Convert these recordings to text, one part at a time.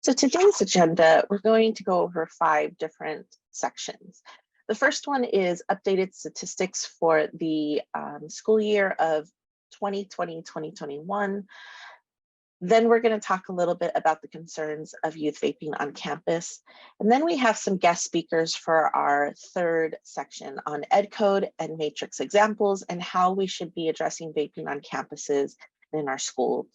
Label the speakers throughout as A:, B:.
A: So today's agenda, we're going to go over 5 different sections. The first one is updated statistics for the school year of 2020-2021. Then we're going to talk a little bit about the concerns of youth vaping on campus. And then we have some guest speakers for our third section on ed code and matrix examples and how we should be addressing vaping on campuses in our schools.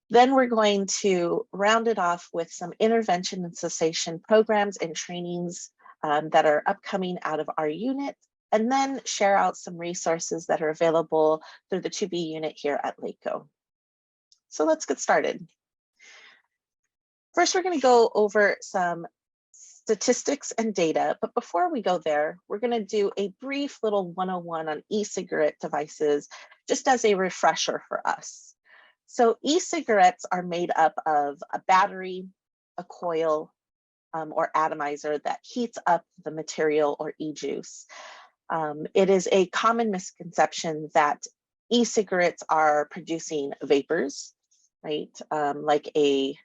A: Then we're going to round it off with some intervention and cessation programs and trainings that are upcoming out of our unit, and then share out some resources that are available through the TUPE unit here at LACO. So let's get started. First, we're going to go over some statistics and data, but before we go there, we're going to do a brief little 101 on e-cigarette devices, just as a refresher for us. So e-cigarettes are made up of a battery, a coil, or atomizer that heats up the material or e-juice. It is a common misconception that e-cigarettes are producing vapors, right? Like a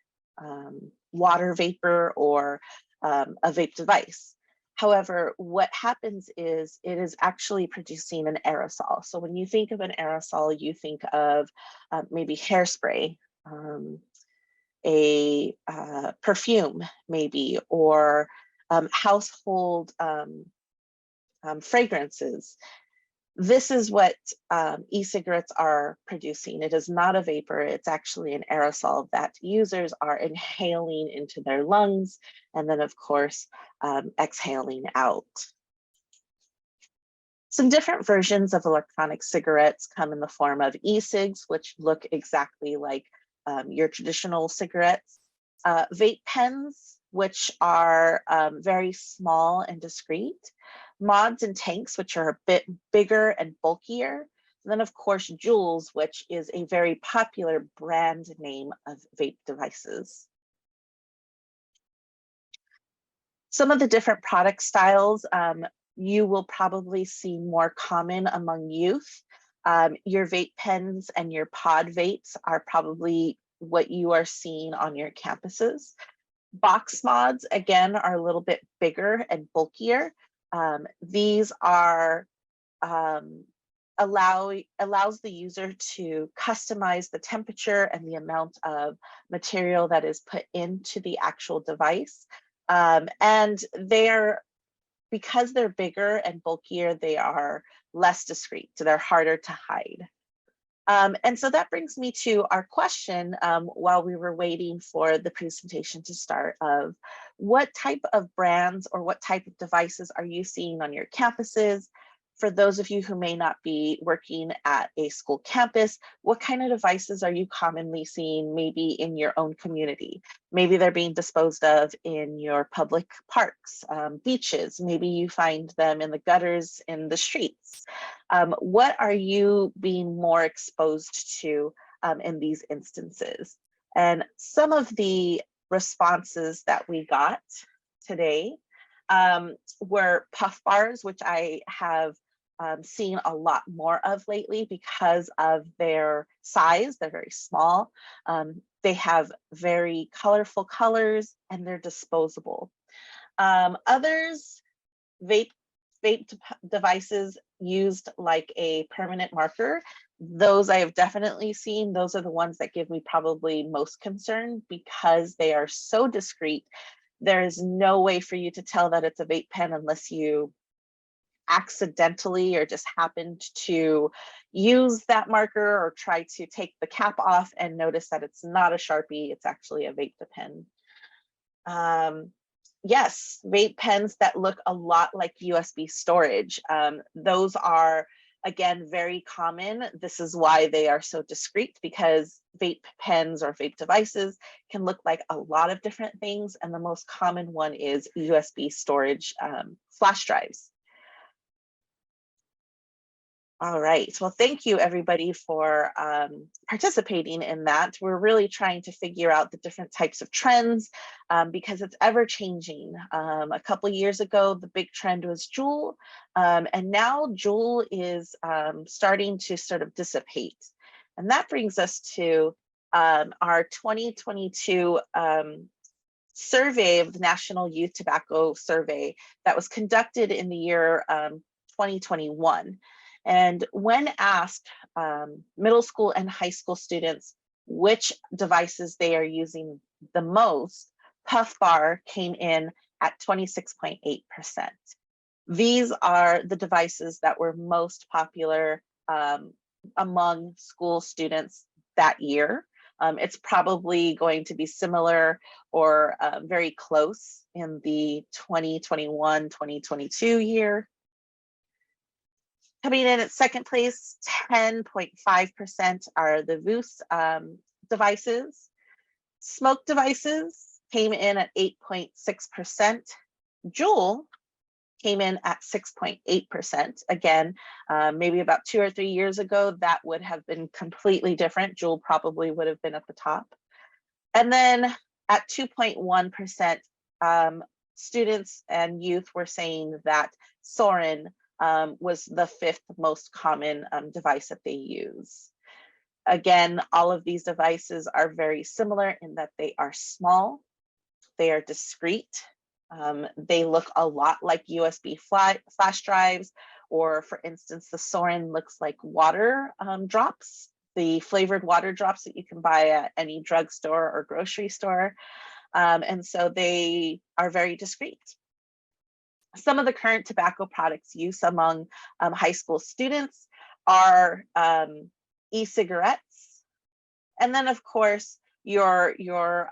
A: water vapor or a vape device. However, what happens is it is actually producing an aerosol. So when you think of an aerosol, you think of maybe hairspray, a perfume maybe, or household fragrances. This is what e-cigarettes are producing. It is not a vapor, it's actually an aerosol that users are inhaling into their lungs and then of course exhaling out. Some different versions of electronic cigarettes come in the form of e-cigs, which look exactly like your traditional cigarettes. Vape pens, which are very small and discreet. Mods and tanks, which are a bit bigger and bulkier. And then of course, Juuls, which is a very popular brand name of vape devices. Some of the different product styles you will probably see more common among youth. Your vape pens and your pod vapes are probably what you are seeing on your campuses. Box mods, again, are a little bit bigger and bulkier. These are allows the user to customize the temperature and the amount of material that is put into the actual device. And because they're bigger and bulkier, they are less discreet, so they're harder to hide. And so that brings me to our question while we were waiting for the presentation to start of what type of brands or what type of devices are you seeing on your campuses? For those of you who may not be working at a school campus, what kind of devices are you commonly seeing maybe in your own community? Maybe they're being disposed of in your public parks, beaches. Maybe you find them in the gutters in the streets. What are you being more exposed to in these instances? And some of the responses that we got today were puff bars, which I have seen a lot more of lately because of their size. They're very small. They have very colorful colors and they're disposable. Others, vape devices used like a permanent marker. Those I have definitely seen. Those are the ones that give me probably most concern because they are so discreet. There is no way for you to tell that it's a vape pen unless you accidentally or just happened to use that marker or try to take the cap off and notice that it's not a Sharpie, it's actually a vape pen. Yes, vape pens that look a lot like USB storage. Those are, again, very common. This is why they are so discreet, because vape pens or vape devices can look like a lot of different things. And the most common one is USB storage flash drives. All right, well, thank you everybody for participating in that. We're really trying to figure out the different types of trends because it's ever changing. A couple of years ago, the big trend was Juul, and now Juul is starting to sort of dissipate. And that brings us to our 2022 survey of the National Youth Tobacco Survey that was conducted in the year 2021. And when asked middle school and high school students which devices they are using the most, Puff Bar came in at 26.8%. These are the devices that were most popular among school students that year. It's probably going to be similar or very close in the 2021-2022 year. Coming in at second place, 10.5% are the VOOS devices. Smoke devices came in at 8.6%. Juul came in at 6.8%. Again, maybe about 2 or 3 years ago, that would have been completely different. Juul probably would have been at the top. And then at 2.1%, students and youth were saying that Sorin was the 5th most common device that they use. Again, all of these devices are very similar in that they are small, they are discreet, they look a lot like USB flash drives, or for instance, the Sorin looks like water drops, the flavored water drops that you can buy at any drugstore or grocery store. And so they are very discreet. Some of the current tobacco products used among high school students are e-cigarettes. And then of course, your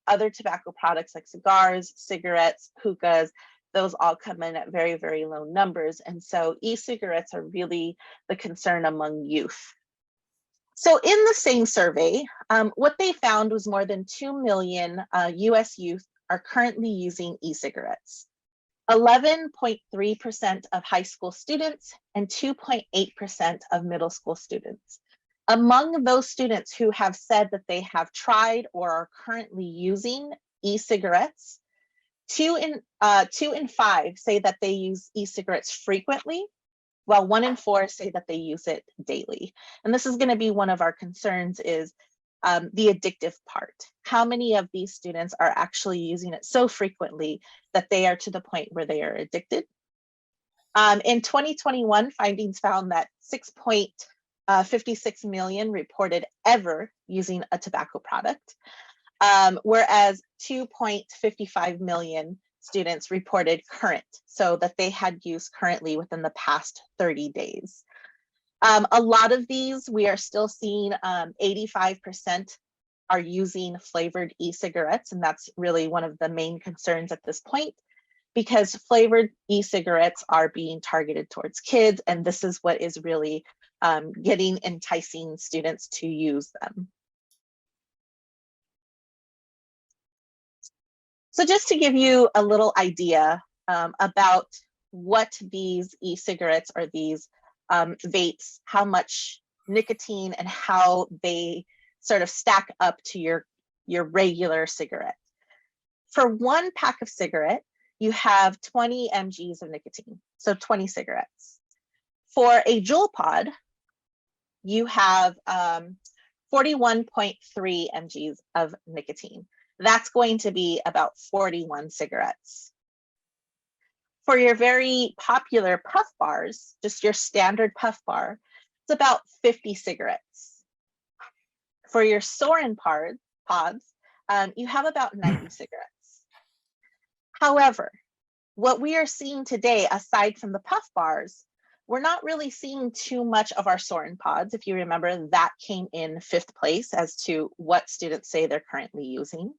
A: other tobacco products like cigars, cigarettes, hookahs, those all come in at very, very low numbers. And so e-cigarettes are really the concern among youth. So in the same survey, what they found was more than 2 million US youth are currently using e-cigarettes. 11.3% of high school students and 2.8% of middle school students. Among those students who have said that they have tried or are currently using e-cigarettes, 2 in 5 say that they use e-cigarettes frequently, while 1 in 4 say that they use it daily. And this is going to be one of our concerns, is the addictive part. How many of these students are actually using it so frequently that they are to the point where they are addicted? In 2021, findings found that 6.56 million reported ever using a tobacco product, whereas 2.55 million students reported current, so that they had used currently within the past 30 days. A lot of these, we are still seeing 85% are using flavored e-cigarettes, and that's really one of the main concerns at this point, because flavored e-cigarettes are being targeted towards kids, and this is what is really enticing students to use them. So just to give you a little idea about what these e-cigarettes or these vapes, how much nicotine and how they sort of stack up to your regular cigarette. For 1 pack of cigarette, you have 20 mgs of nicotine, so 20 cigarettes. For a Juul pod, you have 41.3 mgs of nicotine. That's going to be about 41 cigarettes. For your very popular puff bars, just your standard puff bar, it's about 50 cigarettes. For your Sorin pods, you have about 90 cigarettes. However, what we are seeing today, aside from the puff bars, we're not really seeing too much of our Sorin pods. If you remember, that came in 5th place as to what students say they're currently using.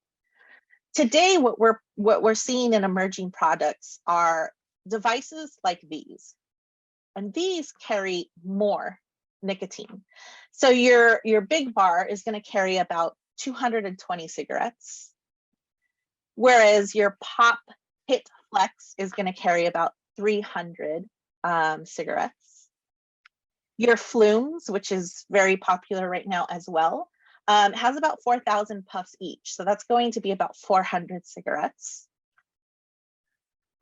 A: Today, what we're seeing in emerging products are devices like these, and these carry more nicotine. So your big bar is going to carry about 220 cigarettes, whereas your Pop Hit Flex is going to carry about 300 cigarettes. Your Flumes, which is very popular right now as well, has about 4,000 puffs each. So that's going to be about 400 cigarettes.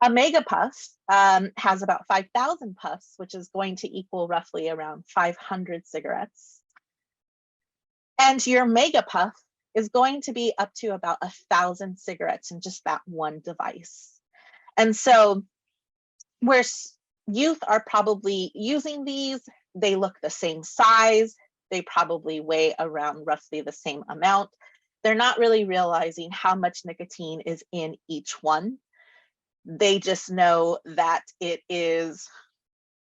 A: A Mega Puff has about 5,000 puffs, which is going to equal roughly around 500 cigarettes. And your Mega Puff is going to be up to about 1,000 cigarettes in just that one device. And so where youth are probably using these, they look the same size, they probably weigh around roughly the same amount. They're not really realizing how much nicotine is in each one. They just know that it is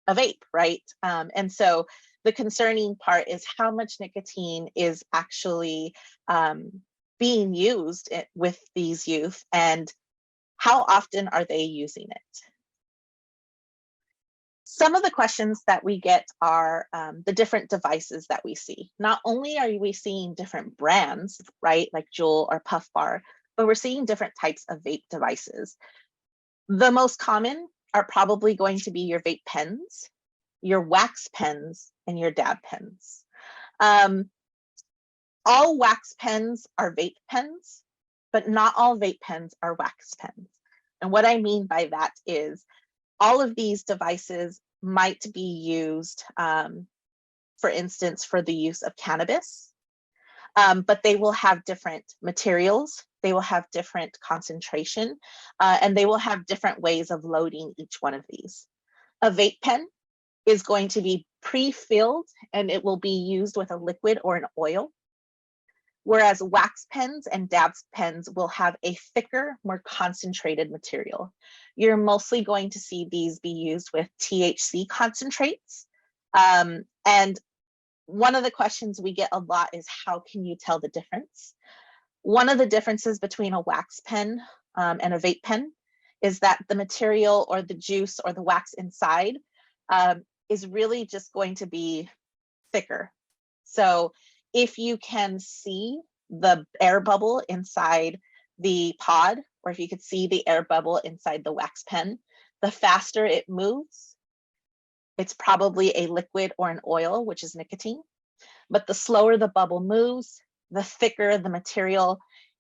A: a vape, right? And so the concerning part is how much nicotine is actually being used with these youth, and how often are they using it? Some of the questions that we get are the different devices that we see. Not only are we seeing different brands, right, like Juul or Puff Bar, but we're seeing different types of vape devices. The most common are probably going to be your vape pens, your wax pens, and your dab pens. All wax pens are vape pens, but not all vape pens are wax pens. And what I mean by that is all of these devices might be used, for instance, for the use of cannabis, but they will have different materials, they will have different concentration, and they will have different ways of loading each one of these. A vape pen is going to be pre-filled and it will be used with a liquid or an oil, whereas wax pens and dab pens will have a thicker, more concentrated material. You're mostly going to see these be used with THC concentrates. And one of the questions we get a lot is, how can you tell the difference? One of the differences between a wax pen and a vape pen is that the material or the juice or the wax inside is really just going to be thicker. So if you can see the air bubble inside the pod, or if you could see the air bubble inside the wax pen, the faster it moves, it's probably a liquid or an oil, which is nicotine. But the slower the bubble moves, the thicker the material,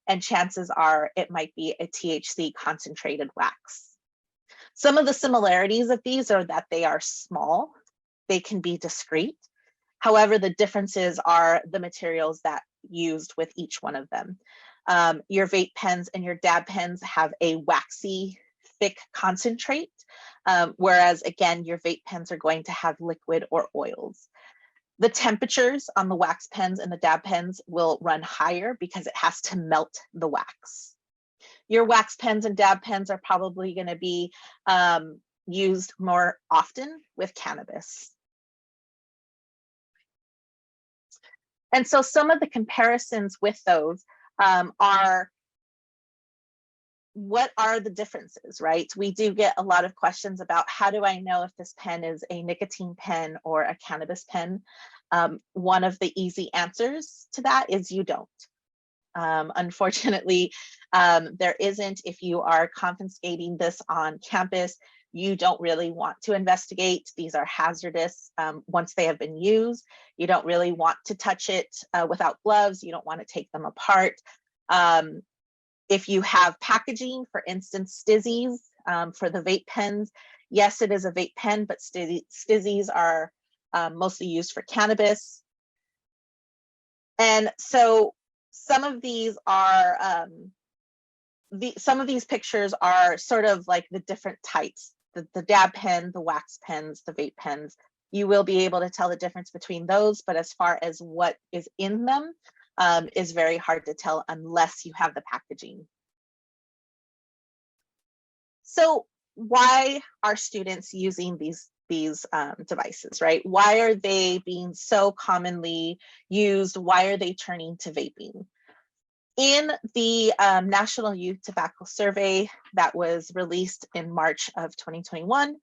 A: and chances are it might be a THC concentrated wax. Some of the similarities of these are that they are small, they can be discreet. However, the differences are the materials that used with each one of them. Your vape pens and your dab pens have a waxy, thick concentrate, whereas again, your vape pens are going to have liquid or oils. The temperatures on the wax pens and the dab pens will run higher because it has to melt the wax. Your wax pens and dab pens are probably going to be used more often with cannabis. And so some of the comparisons with those are, what are the differences, right? We do get a lot of questions about, how do I know if this pen is a nicotine pen or a cannabis pen? One of the easy answers to that is you don't. Unfortunately, there isn't. If you are confiscating this on campus, you don't really want to investigate. These are hazardous once they have been used. You don't really want to touch it without gloves. You don't want to take them apart. If you have packaging, for instance, stizzies for the vape pens, yes, it is a vape pen, but stizzies are mostly used for cannabis. And so some of these are, some of these pictures are sort of like the different types, the dab pen, the wax pens, the vape pens. You will be able to tell the difference between those, but as far as what is in them is very hard to tell unless you have the packaging. So why are students using these devices, right? Why are they being so commonly used? Why are they turning to vaping? In the National Youth Tobacco Survey that was released in March of 2021,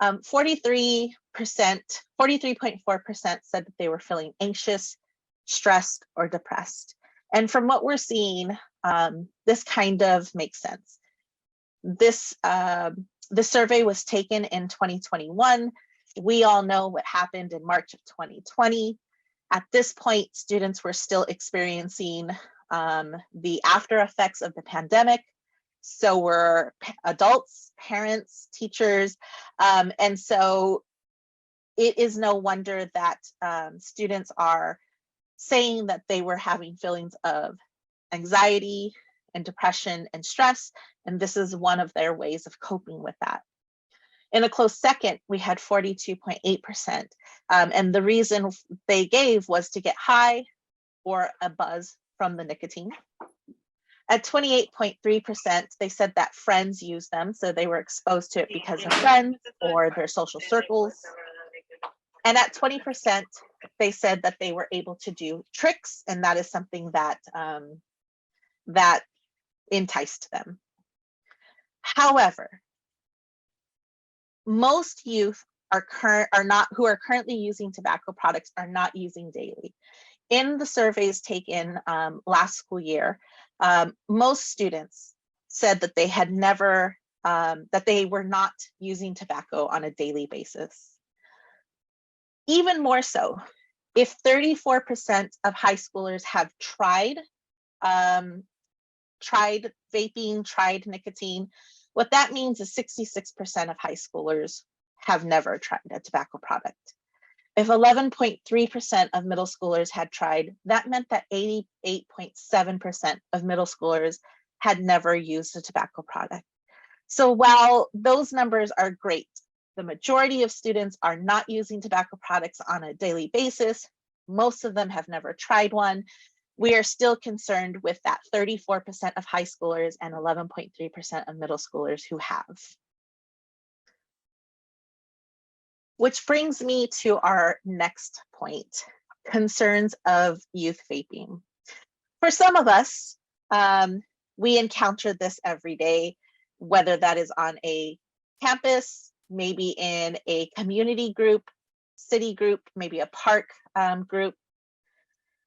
A: 43.4% said that they were feeling anxious, stressed, or depressed. And from what we're seeing, this kind of makes sense. The survey was taken in 2021. We all know what happened in March of 2020. At this point, students were still experiencing the after effects of the pandemic. So were adults, parents, teachers. And so it is no wonder that students are saying that they were having feelings of anxiety and depression and stress, and this is one of their ways of coping with that. In a close second, we had 42.8%, and the reason they gave was to get high or a buzz from the nicotine. At 28.3%, they said that friends use them, so they were exposed to it because of friends or their social circles. And at 20%, they said that they were able to do tricks, and that is something that that enticed them. However, most youth who are currently using tobacco products are not using daily. In the surveys taken last school year, most students said that they had never, that they were not using tobacco on a daily basis. Even more so, if 34% of high schoolers have tried vaping, tried nicotine, what that means is 66% of high schoolers have never tried a tobacco product. If 11.3% of middle schoolers had tried, that meant that 88.7% of middle schoolers had never used a tobacco product. So while those numbers are great, the majority of students are not using tobacco products on a daily basis. Most of them have never tried one. We are still concerned with that 34% of high schoolers and 11.3% of middle schoolers who have. Which brings me to our next point, concerns of youth vaping. For some of us, we encounter this every day, whether that is on a campus, maybe in a community group, city group, maybe a park group.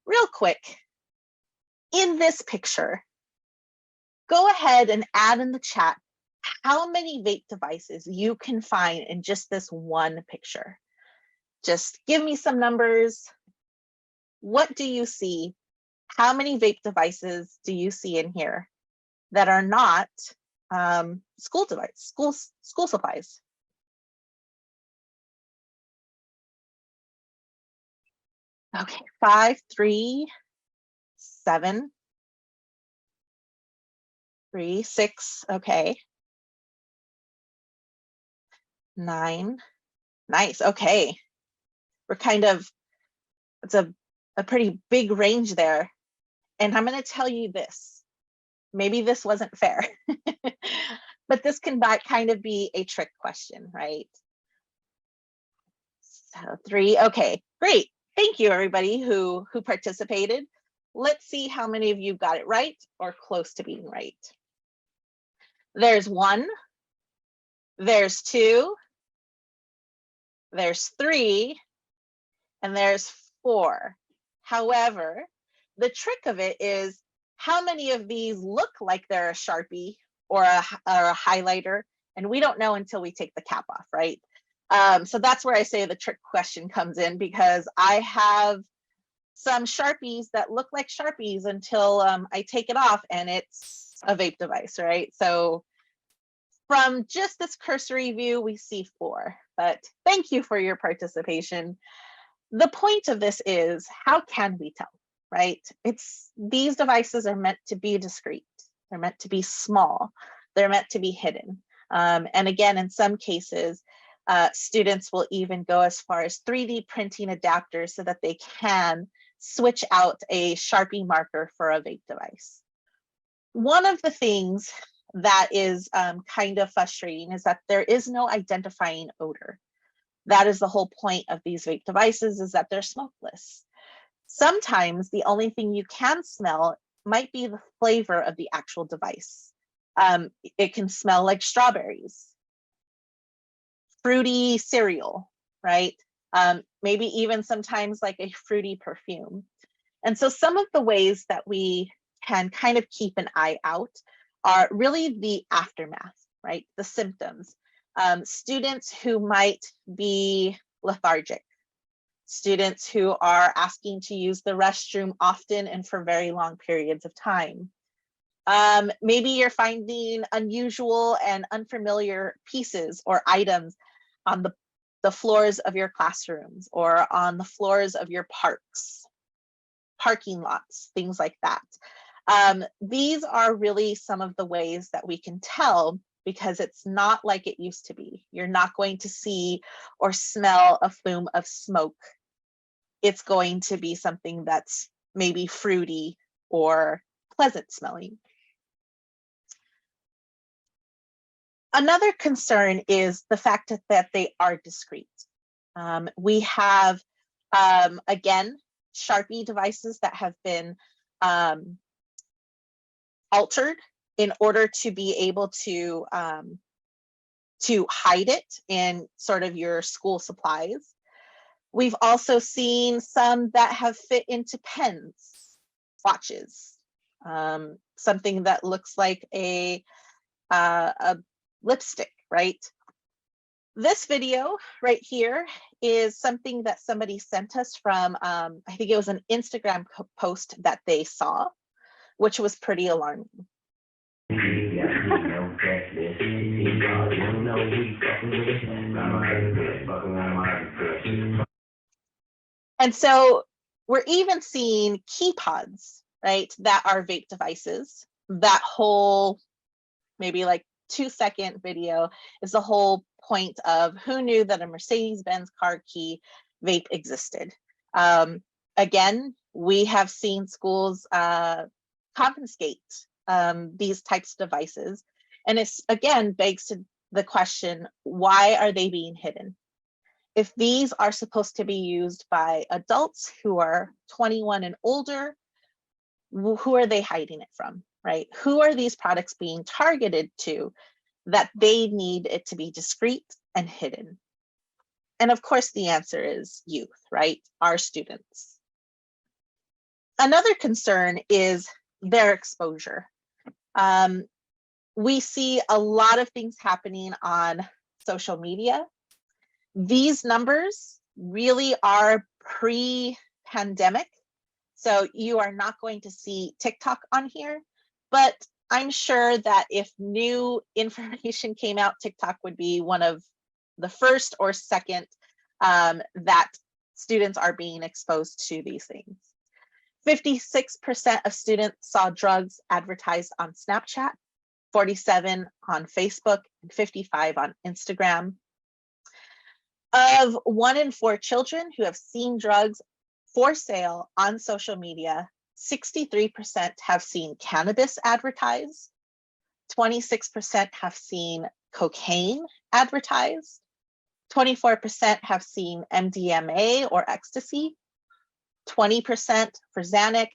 A: Real quick, in this picture, go ahead and add in the chat how many vape devices you can find in just this one picture. Just give me some numbers. What do you see? How many vape devices do you see in here that are not school supplies? Okay, 5, 3, 7, 3, 6, okay. 9, nice, okay. We're kind of, it's a pretty big range there. And I'm gonna tell you this, maybe this wasn't fair, but this can kind of be a trick question, right? So 3, okay, great. Thank you everybody who participated. Let's see how many of you got it right or close to being right. There's 1, there's 2, there's 3, and there's 4. However, the trick of it is how many of these look like they're a Sharpie or a highlighter, and we don't know until we take the cap off, right? So that's where I say the trick question comes in, because I have some Sharpies that look like Sharpies until I take it off and it's a vape device, right? So from just this cursory view, we see 4, but thank you for your participation. The point of this is, how can we tell, right? These devices are meant to be discreet. They're meant to be small. They're meant to be hidden. And again, in some cases, students will even go as far as 3D printing adapters so that they can switch out a Sharpie marker for a vape device. One of the things that is kind of frustrating is that there is no identifying odor. That is the whole point of these vape devices, is that they're smokeless. Sometimes the only thing you can smell might be the flavor of the actual device. It can smell like strawberries, fruity cereal, right? Maybe even sometimes like a fruity perfume. And so some of the ways that we can kind of keep an eye out are really the aftermath, right? The symptoms. Students who might be lethargic, students who are asking to use the restroom often and for very long periods of time. Maybe you're finding unusual and unfamiliar pieces or items on the floors of your classrooms or on the floors of your parks, parking lots, things like that. These are really some of the ways that we can tell, because it's not like it used to be. You're not going to see or smell a plume of smoke. It's going to be something that's maybe fruity or pleasant smelling. Another concern is the fact that they are discreet. We have, again, Sharpie devices that have been altered in order to be able to hide it in sort of your school supplies. We've also seen some that have fit into pens, watches, something that looks like a lipstick, right? This video right here is something that somebody sent us from, I think it was an Instagram post that they saw, which was pretty alarming. And so we're even seeing key pods, right, that are vape devices. That whole maybe like 2-second video is the whole point of who knew that a Mercedes-Benz car key vape existed. Again, we have seen schools confiscate these types of devices. And it's, again, begs to the question, why are they being hidden? If these are supposed to be used by adults who are 21 and older, who are they hiding it from, right? Who are these products being targeted to that they need it to be discreet and hidden? And of course, the answer is youth, right? Our students. Another concern is their exposure. We see a lot of things happening on social media. These numbers really are pre-pandemic. So you are not going to see TikTok on here, but I'm sure that if new information came out, TikTok would be one of the first or second that students are being exposed to these things. 56% of students saw drugs advertised on Snapchat, 47 on Facebook, and 55 on Instagram. Of 1 in 4 children who have seen drugs for sale on social media, 63% have seen cannabis advertised, 26% have seen cocaine advertised, 24% have seen MDMA or ecstasy, 20% for Xanax,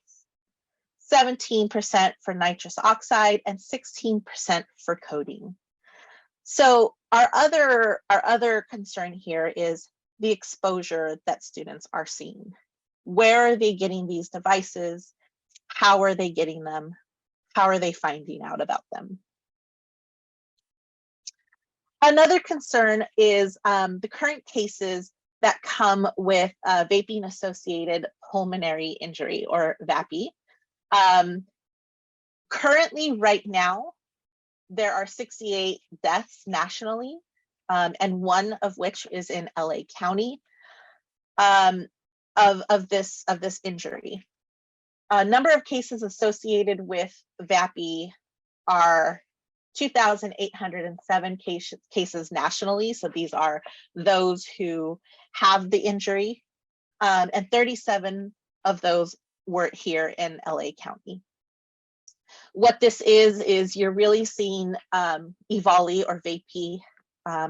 A: 17% for nitrous oxide, and 16% for codeine. So our other concern here is the exposure that students are seeing. Where are they getting these devices? How are they getting them? How are they finding out about them? Another concern is the current cases that come with vaping-associated pulmonary injury, or VAPI. Currently, right now, there are 68 deaths nationally, and one of which is in LA County of this injury. A number of cases associated with VAPI are 2,807 cases nationally. So these are those who have the injury, and 37 of those were here in LA County. What this is you're really seeing EVALI or VAPI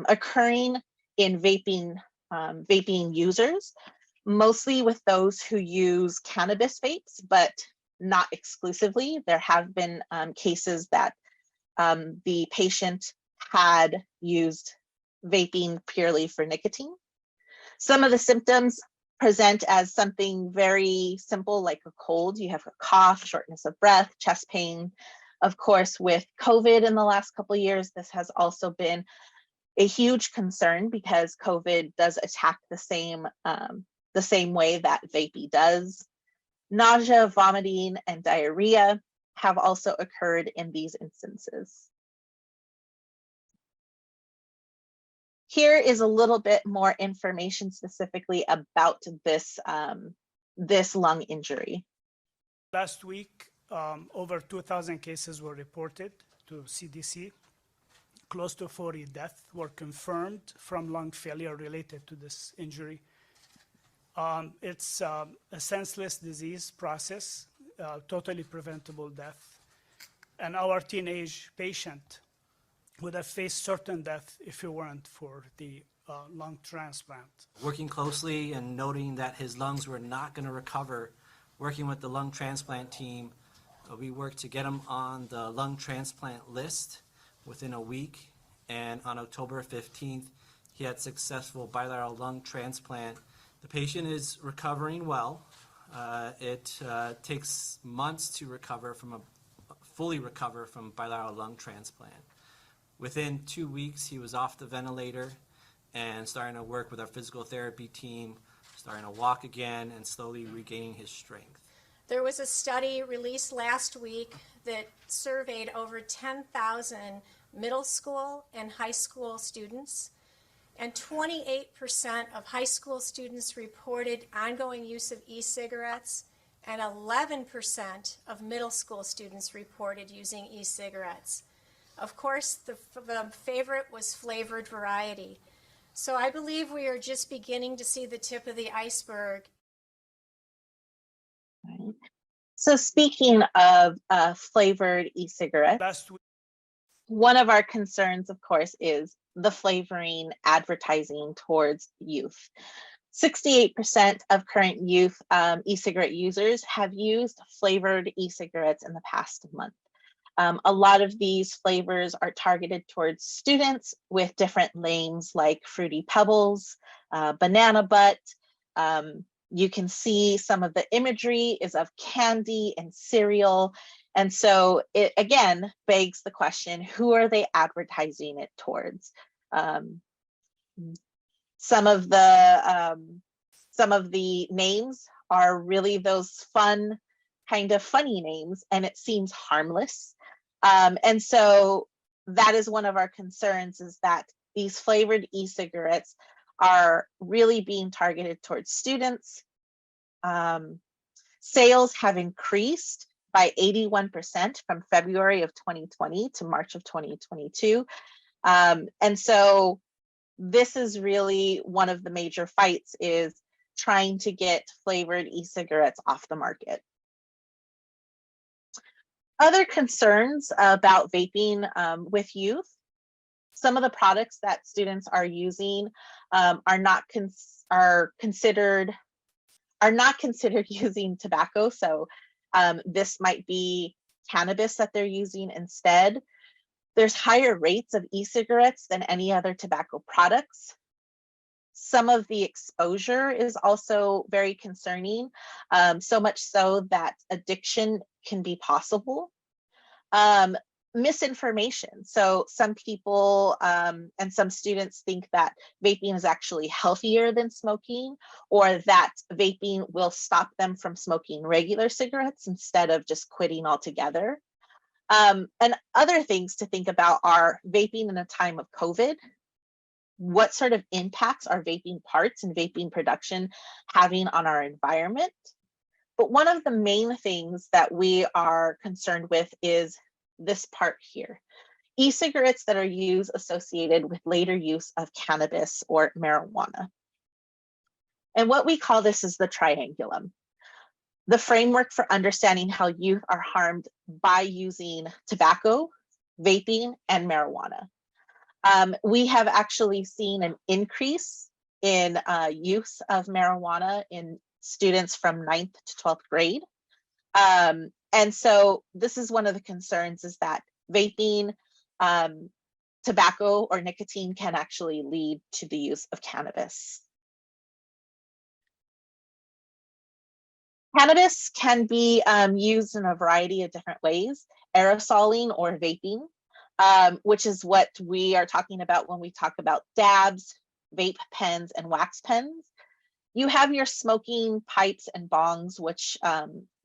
A: occurring in vaping users, mostly with those who use cannabis vapes, but not exclusively. There have been cases that the patient had used vaping purely for nicotine. Some of the symptoms present as something very simple, like a cold. You have a cough, shortness of breath, chest pain. Of course, with COVID in the last couple of years, this has also been a huge concern because COVID does attack the same way that vaping does. Nausea, vomiting, and diarrhea have also occurred in these instances. Here is a little bit more information specifically about this, this lung injury.
B: Last week, over 2,000 cases were reported to CDC. Close to 40 deaths were confirmed from lung failure related to this injury. It's a senseless disease process, totally preventable death. And our teenage patient would have faced certain death if it weren't for the lung transplant.
C: Working closely and noting that his lungs were not going to recover, working with the lung transplant team, we worked to get him on the lung transplant list within a week, and on October 15th, he had successful bilateral lung transplant. The patient is recovering well. It takes months to recover fully recover from bilateral lung transplant. Within 2 weeks, he was off the ventilator and starting to work with our physical therapy team, starting to walk again and slowly regaining his strength.
D: There was a study released last week that surveyed over 10,000 middle school and high school students, and 28% of high school students reported ongoing use of e-cigarettes, and 11% of middle school students reported using e-cigarettes. Of course, the favorite was flavored variety. So I believe we are just beginning to see the tip of the iceberg.
A: So speaking of flavored e-cigarettes,
B: Last week,
A: one of our concerns, of course, is the flavoring advertising towards youth. 68% of current youth e-cigarette users have used flavored e-cigarettes in the past month. A lot of these flavors are targeted towards students with different names like Fruity Pebbles, Banana Butt. You can see some of the imagery is of candy and cereal. And so it again begs the question, who are they advertising it towards? Some of the names are really those fun, kind of funny names, and it seems harmless. And so that is one of our concerns, is that these flavored e-cigarettes are really being targeted towards students. Sales have increased by 81% from February of 2020 to March of 2022. And so this is really one of the major fights, is trying to get flavored e-cigarettes off the market. Other concerns about vaping with youth: some of the products that students are using are not considered using tobacco. So this might be cannabis that they're using instead. There's higher rates of e-cigarettes than any other tobacco products. Some of the exposure is also very concerning, so much so that addiction can be possible. Misinformation. So some people and some students think that vaping is actually healthier than smoking, or that vaping will stop them from smoking regular cigarettes instead of just quitting altogether. And other things to think about are vaping in a time of COVID. What sort of impacts are vaping parts and vaping production having on our environment? But one of the main things that we are concerned with is this part here: e-cigarettes that are used associated with later use of cannabis or marijuana. And what we call this is the triangulum, the framework for understanding how youth are harmed by using tobacco, vaping, and marijuana. We have actually seen an increase in use of marijuana in students from 9th to 12th grade. And so this is one of the concerns, is that vaping, tobacco, or nicotine can actually lead to the use of cannabis. Cannabis can be used in a variety of different ways: aerosoling or vaping, which is what we are talking about when we talk about dabs, vape pens, and wax pens. You have your smoking pipes and bongs, which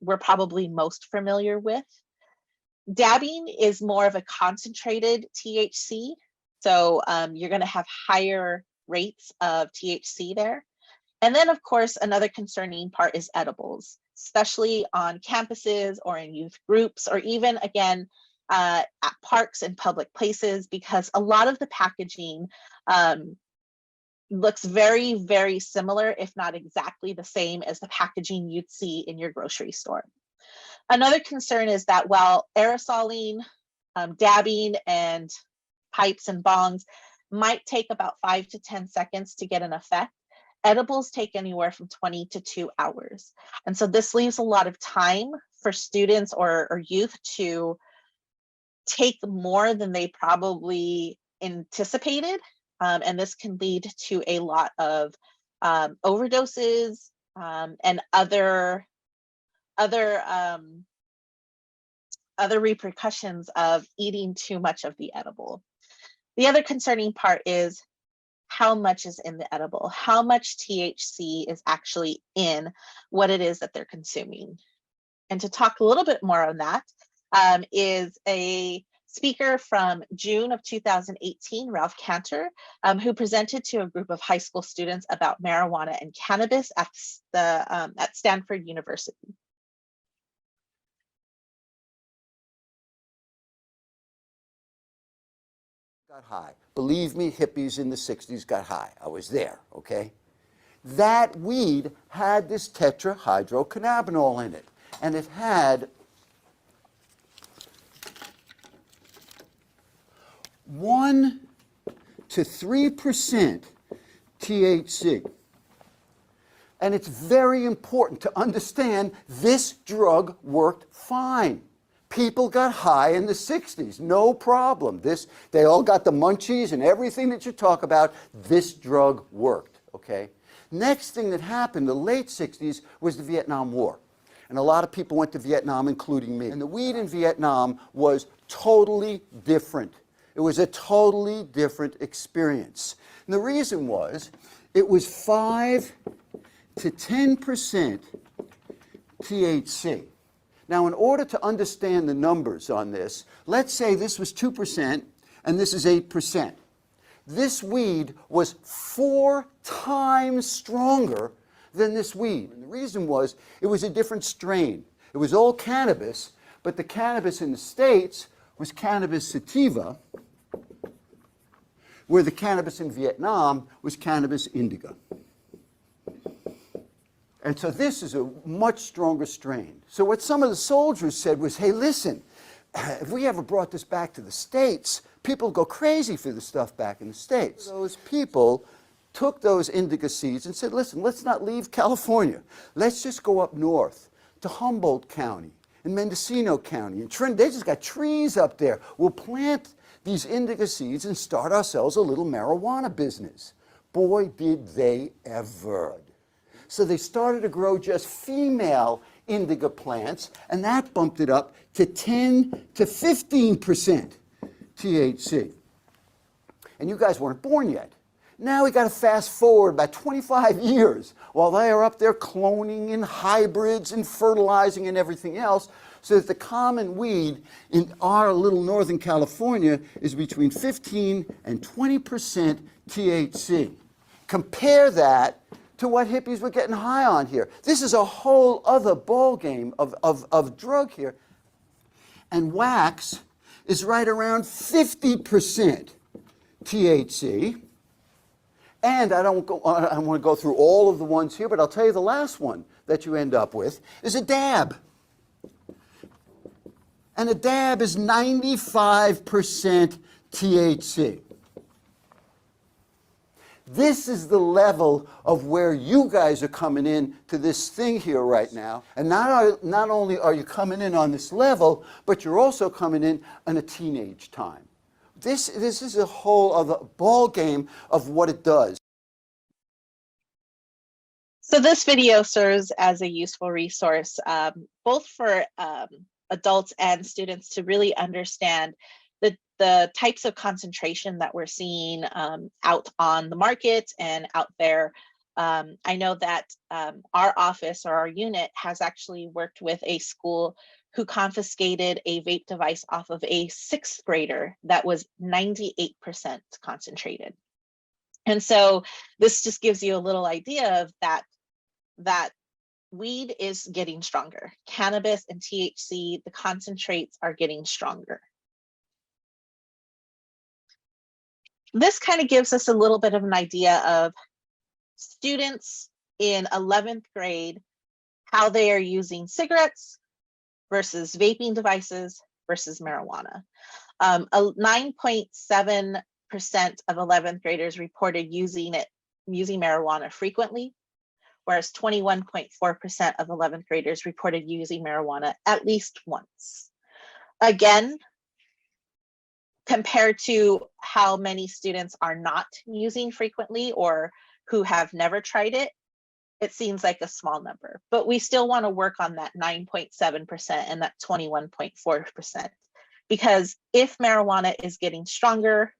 A: we're probably most familiar with. Dabbing is more of a concentrated THC, so you're going to have higher rates of THC there. And then, of course, another concerning part is edibles. especially on campuses or in youth groups, or even again at parks and public places, because a lot of the packaging looks very, very similar, if not exactly the same as the packaging you'd see in your grocery store. Another concern is that while aerosoling, dabbing, and pipes and bongs might take about 5 to 10 seconds to get an effect, edibles take anywhere from 20 to 2 hours. And so this leaves a lot of time for students or youth to take more than they probably anticipated. And this can lead to a lot of overdoses and other repercussions of eating too much of the edible. The other concerning part is how much is in the edible, how much THC is actually in what it is that they're consuming. And to talk a little bit more on that is a speaker from June of 2018, Ralph Cantor, who presented to a group of high school students about marijuana and cannabis at Stanford University.
E: Got high. Believe me, hippies in the 60s got high. I was there, okay? That weed had this tetrahydrocannabinol in it, and it had 1 to 3% THC. And it's very important to understand this drug worked fine. People got high in the 60s, no problem. They all got the munchies and everything that you talk about. This drug worked, okay? Next thing that happened in the late 60s was the Vietnam War. And a lot of people went to Vietnam, including me. And the weed in Vietnam was totally different. It was a totally different experience. And the reason was, it was 5 to 10% THC. Now, in order to understand the numbers on this, let's say this was 2% and this is 8%. This weed was 4 times stronger than this weed. And the reason was, it was a different strain. It was all cannabis, but the cannabis in the States was cannabis sativa, where the cannabis in Vietnam was cannabis indica. And so this is a much stronger strain. So what some of the soldiers said was, hey, listen, if we ever brought this back to the States, people go crazy for the stuff back in the States. Those people took those indica seeds and said, listen, let's not leave California. Let's just go up north to Humboldt County and Mendocino County. And they just got trees up there. We'll plant these indica seeds and start ourselves a little marijuana business. Boy, did they ever. So they started to grow just female indica plants, and that bumped it up to 10 to 15% THC. And you guys weren't born yet. Now we got to fast forward about 25 years while they are up there cloning and hybrids and fertilizing and everything else, so that the common weed in our little Northern California is between 15 and 20% THC. Compare that to what hippies were getting high on here. This is a whole other ball game of drug here. And wax is right around 50% THC. And I don't want to go through all of the ones here, but I'll tell you the last one that you end up with is a dab. And a dab is 95% THC. This is the level of where you guys are coming in to this thing here right now. And not only are you coming in on this level, but you're also coming in a teenage time. This is a whole other ball game of what it does.
A: So this video serves as a useful resource, both for adults and students to really understand the types of concentration that we're seeing out on the market and out there. I know that our office or our unit has actually worked with a school who confiscated a vape device off of a 6th grader that was 98% concentrated. And so this just gives you a little idea of that weed is getting stronger. Cannabis and THC, the concentrates are getting stronger. This kind of gives us a little bit of an idea of students in 11th grade, how they are using cigarettes versus vaping devices versus marijuana. 9.7% of 11th graders reported using marijuana frequently, whereas 21.4% of 11th graders reported using marijuana at least once. Again, compared to how many students are not using frequently or who have never tried it, it seems like a small number, but we still want to work on that 9.7% and that 21.4%, because if marijuana is getting stronger,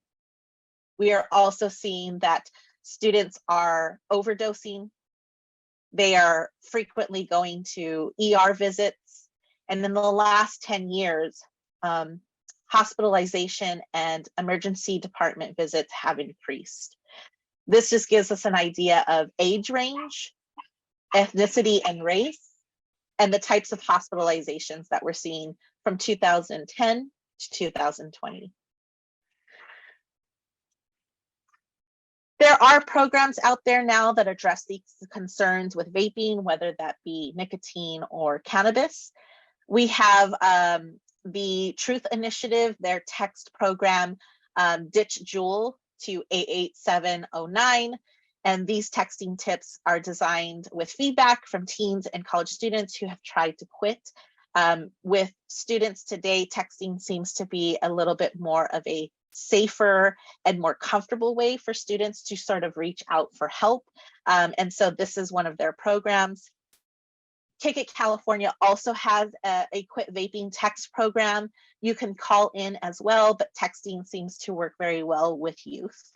A: we are also seeing that students are overdosing. They are frequently going to ER visits. And in the last 10 years, hospitalization and emergency department visits have increased. This just gives us an idea of age range, ethnicity, and race, and the types of hospitalizations that we're seeing from 2010 to 2020. There are programs out there now that address these concerns with vaping, whether that be nicotine or cannabis. We have the Truth Initiative, their text program, Ditch Juul to 88709. And these texting tips are designed with feedback from teens and college students who have tried to quit. With students today, texting seems to be a little bit more of a safer and more comfortable way for students to sort of reach out for help. And so this is one of their programs. Ticket California also has a quit vaping text program. You can call in as well, but texting seems to work very well with youth.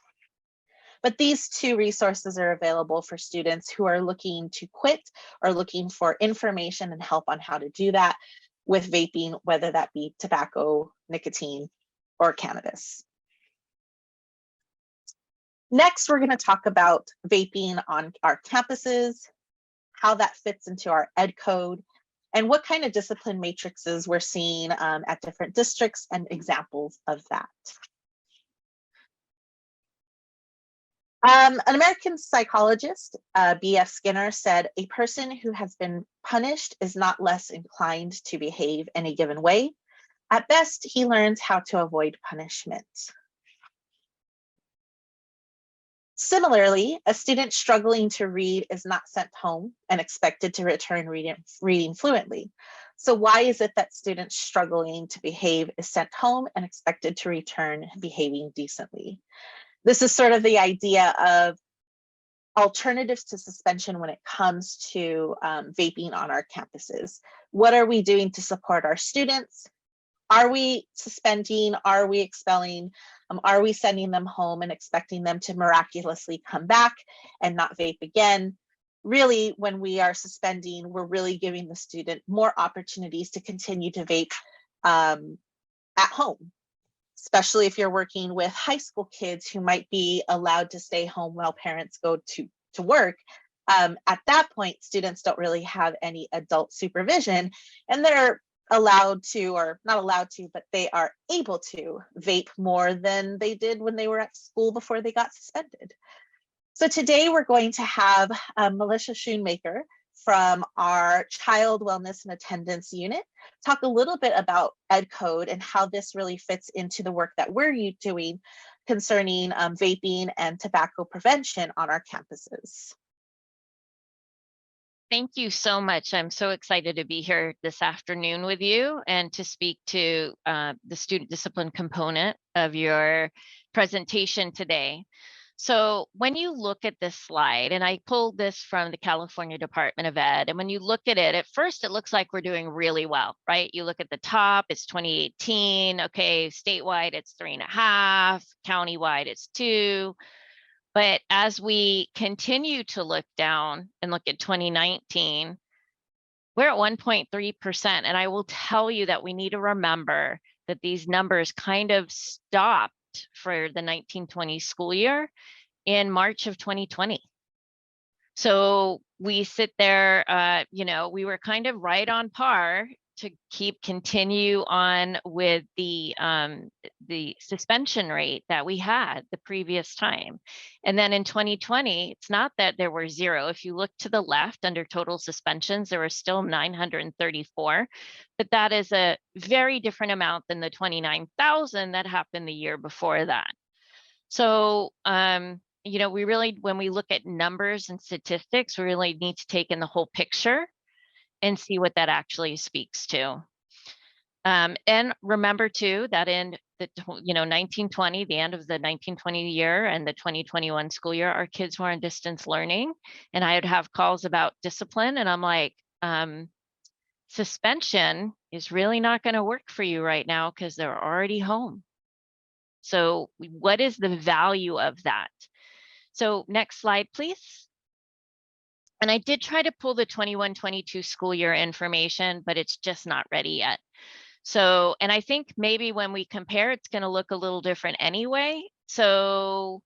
A: But these two resources are available for students who are looking to quit or looking for information and help on how to do that with vaping, whether that be tobacco, nicotine, or cannabis. Next, we're going to talk about vaping on our campuses, how that fits into our ed code, and what kind of discipline matrices we're seeing at different districts and examples of that. An American psychologist, B.F. Skinner, said, "A person who has been punished is not less inclined to behave in a given way. At best, he learns how to avoid punishment." Similarly, a student struggling to read is not sent home and expected to return reading fluently. So why is it that students struggling to behave is sent home and expected to return behaving decently? This is sort of the idea of alternatives to suspension when it comes to vaping on our campuses. What are we doing to support our students? Are we suspending? Are we expelling? Are we sending them home and expecting them to miraculously come back and not vape again? Really, when we are suspending, we're really giving the student more opportunities to continue to vape at home, especially if you're working with high school kids who might be allowed to stay home while parents go to work. At that point, students don't really have any adult supervision, and they're allowed to, or not allowed to, but they are able to vape more than they did when they were at school before they got suspended. So today we're going to have Melissa Schoonmaker from our Child Wellness and Attendance Unit talk a little bit about Ed Code and how this really fits into the work that we're doing concerning vaping and tobacco prevention on our campuses.
F: Thank you so much. I'm so excited to be here this afternoon with you and to speak to the student discipline component of your presentation today. So when you look at this slide, and I pulled this from the California Department of Ed, and when you look at it, at first it looks like we're doing really well, right? You look at the top, it's 2018. Okay, statewide, it's 3.5. Countywide, it's 2. But as we continue to look down and look at 2019, we're at 1.3%. And I will tell you that we need to remember that these numbers kind of stopped for the 1920 school year in March of 2020. So we sit there, you know, we were kind of right on par to continue on with the suspension rate that we had the previous time. And then in 2020, it's not that there were zero. If you look to the left under total suspensions, there were still 934, but that is a very different amount than the 29,000 that happened the year before that. So, you know, we really, when we look at numbers and statistics, we really need to take in the whole picture and see what that actually speaks to. And remember too, that in the, 1920, the end of the 1920 year and the 2021 school year, our kids were on distance learning, and I would have calls about discipline, and I'm like, suspension is really not going to work for you right now because they're already home. So what is the value of that? So next slide, please. And I did try to pull the 21-22 school year information, but it's just not ready yet. So, and I think maybe when we compare, it's going to look a little different anyway. So,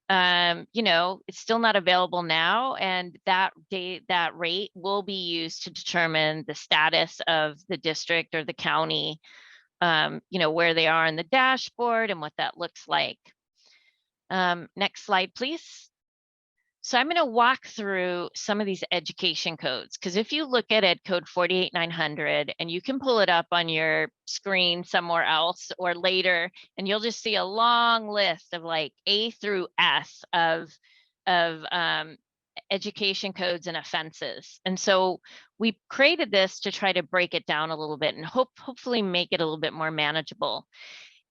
F: you know, it's still not available now, and that rate will be used to determine the status of the district or the county, you know, where they are in the dashboard and what that looks like. Next slide, please. So I'm going to walk through some of these education codes, because if you look at Ed Code 48900, and you can pull it up on your screen somewhere else or later, and you'll just see a long list of like A through S of education codes and offenses. And so we created this to try to break it down a little bit and hopefully make it a little bit more manageable.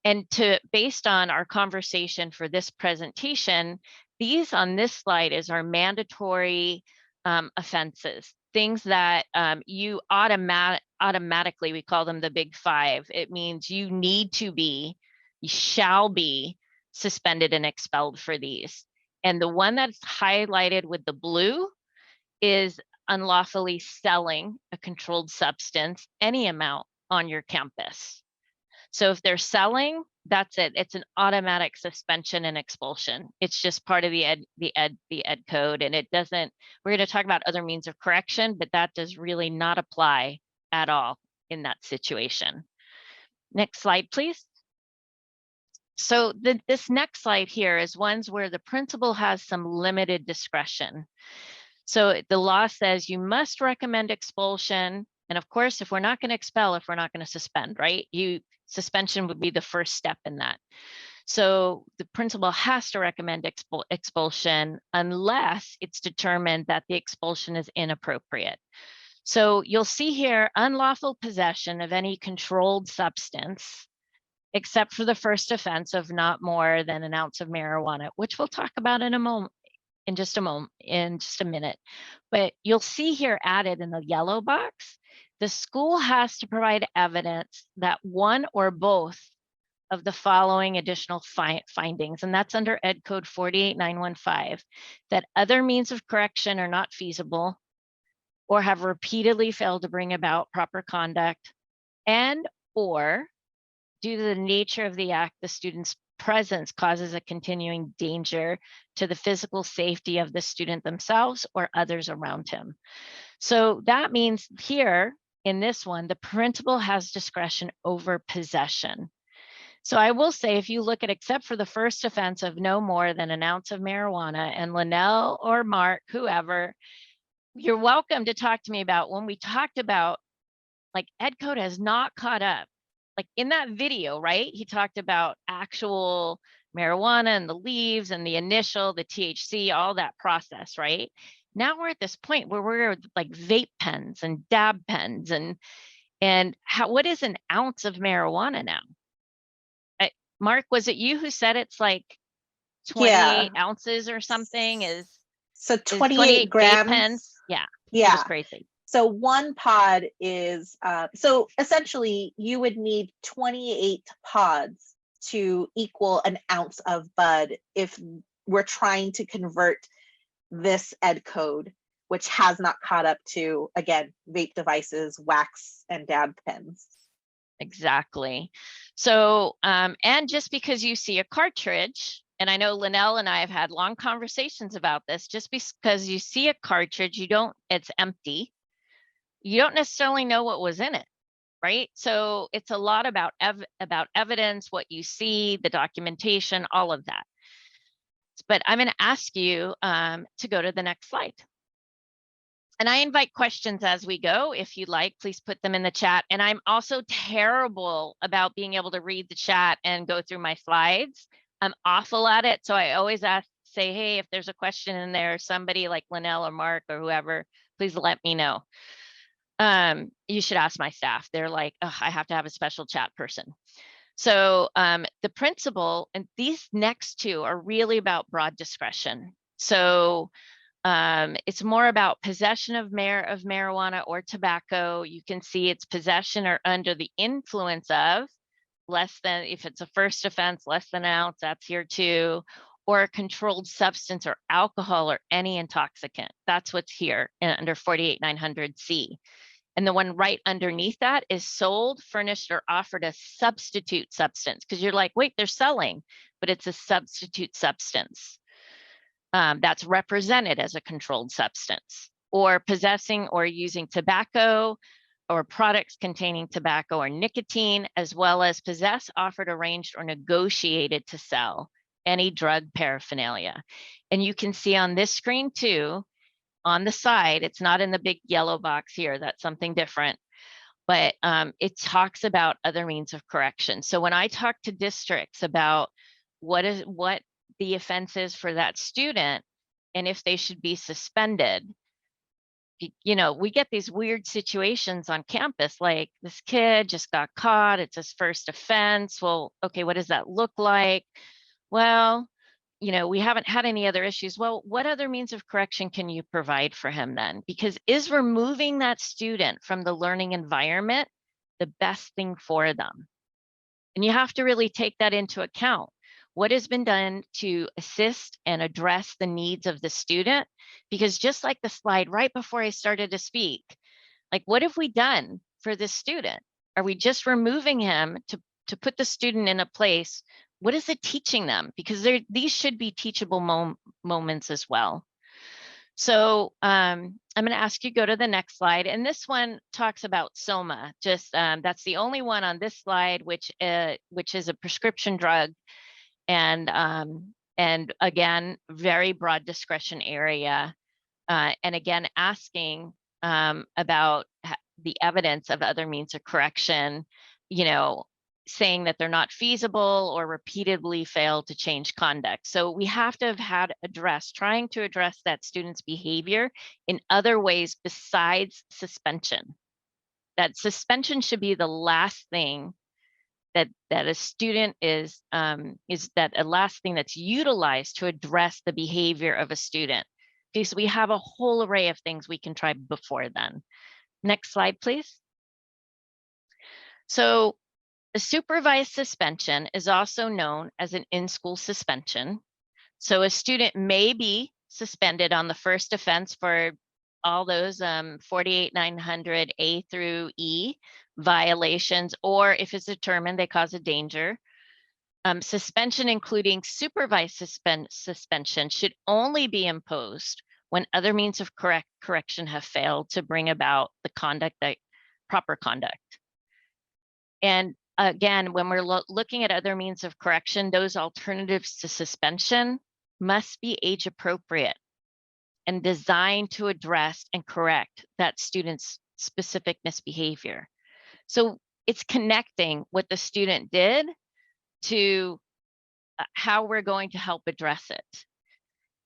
F: And based on our conversation for this presentation, these on this slide is our mandatory offenses, things that you automatically, we call them the big five. It means you need to be, you shall be suspended and expelled for these. And the one that's highlighted with the blue is unlawfully selling a controlled substance, any amount on your campus. So if they're selling, that's it. It's an automatic suspension and expulsion. It's just part of the ed code, and it doesn't. We're going to talk about other means of correction, but that does really not apply at all in that situation. Next slide, please. So this next slide here is ones where the principal has some limited discretion. So the law says you must recommend expulsion. And of course, if we're not going to expel, if we're not going to suspend, right? Suspension would be the first step in that. So the principal has to recommend expulsion unless it's determined that the expulsion is inappropriate. So you'll see here, unlawful possession of any controlled substance, except for the first offense of not more than an ounce of marijuana, which we'll talk about in a moment. In just a minute. But you'll see here added in the yellow box, the school has to provide evidence that one or both of the following additional findings, and that's under Ed Code 48915, that other means of correction are not feasible or have repeatedly failed to bring about proper conduct, and or due to the nature of the act, the student's presence causes a continuing danger to the physical safety of the student themselves or others around him. So that means here in this one, the principal has discretion over possession. So I will say, if you look at, except for the first offense of no more than an ounce of marijuana, and Lynelle or Mark, whoever, you're welcome to talk to me about when we talked about, like, Ed Code has not caught up. Like in that video, right? He talked about actual marijuana and the leaves and the initial, the THC, all that process, right? Now we're at this point where we're like vape pens and dab pens and what is an ounce of marijuana now? Mark, was it you who said it's like 28 ounces or something?
A: So 28
F: vape
A: grams.
F: Pens? Yeah.
A: Yeah.
F: It was crazy.
A: So one pod is, so essentially you would need 28 pods to equal an ounce of bud if we're trying to convert this ed code, which has not caught up to, again, vape devices, wax, and dab pens.
F: Exactly. So, and just because you see a cartridge And I know Lynelle and I have had long conversations about this. Just because you see a cartridge, it's empty. You don't necessarily know what was in it, right? So it's a lot about evidence, what you see, the documentation, all of that. But I'm going to ask you to go to the next slide. And I invite questions as we go. If you'd like, please put them in the chat. And I'm also terrible about being able to read the chat and go through my slides. I'm awful at it. So I always say, hey, if there's a question in there, somebody like Lynelle or Mark or whoever, please let me know. You should ask my staff. They're like, oh, I have to have a special chat person. So the principle, and these next two are really about broad discretion. So it's more about possession of marijuana or tobacco. You can see it's possession or under the influence of less than, if it's a first offense, less than an ounce, that's here too, or a controlled substance or alcohol or any intoxicant. That's what's here under 48900C. And the one right underneath that is sold, furnished, or offered a substitute substance. Because you're like, wait, they're selling, but it's a substitute substance that's represented as a controlled substance, or possessing or using tobacco or products containing tobacco or nicotine, as well as possess, offered, arranged, or negotiated to sell any drug paraphernalia. And you can see on this screen too, on the side, it's not in the big yellow box here, that's something different, but it talks about other means of correction. So when I talk to districts about what the offense is for that student and if they should be suspended, you know, we get these weird situations on campus, like this kid just got caught, it's his first offense. Well, okay, what does that look like? Well, you know, we haven't had any other issues. Well, what other means of correction can you provide for him then? Because is removing that student from the learning environment the best thing for them? And you have to really take that into account. What has been done to assist and address the needs of the student? Because just like the slide right before I started to speak, like what have we done for this student? Are we just removing him to put the student in a place? What is it teaching them? Because these should be teachable moments as well. So I'm going to ask you to go to the next slide. And this one talks about Soma. Just that's the only one on this slide, which is a prescription drug. And again, very broad discretion area. And again, asking about the evidence of other means of correction, you know, saying that they're not feasible or repeatedly fail to change conduct. So we have to have had trying to address that student's behavior in other ways besides suspension. That suspension should be the last thing that a student is that a last thing that's utilized to address the behavior of a student. Okay, so we have a whole array of things we can try before then. Next slide, please. So a supervised suspension is also known as an in-school suspension. So a student may be suspended on the first offense for all those 48900 A through E violations, or if it's determined they cause a danger. Suspension, including supervised suspension, should only be imposed when other means of correction have failed to bring about the proper conduct. And again, when we're looking at other means of correction, those alternatives to suspension must be age appropriate and designed to address and correct that student's specific misbehavior. So it's connecting what the student did to how we're going to help address it.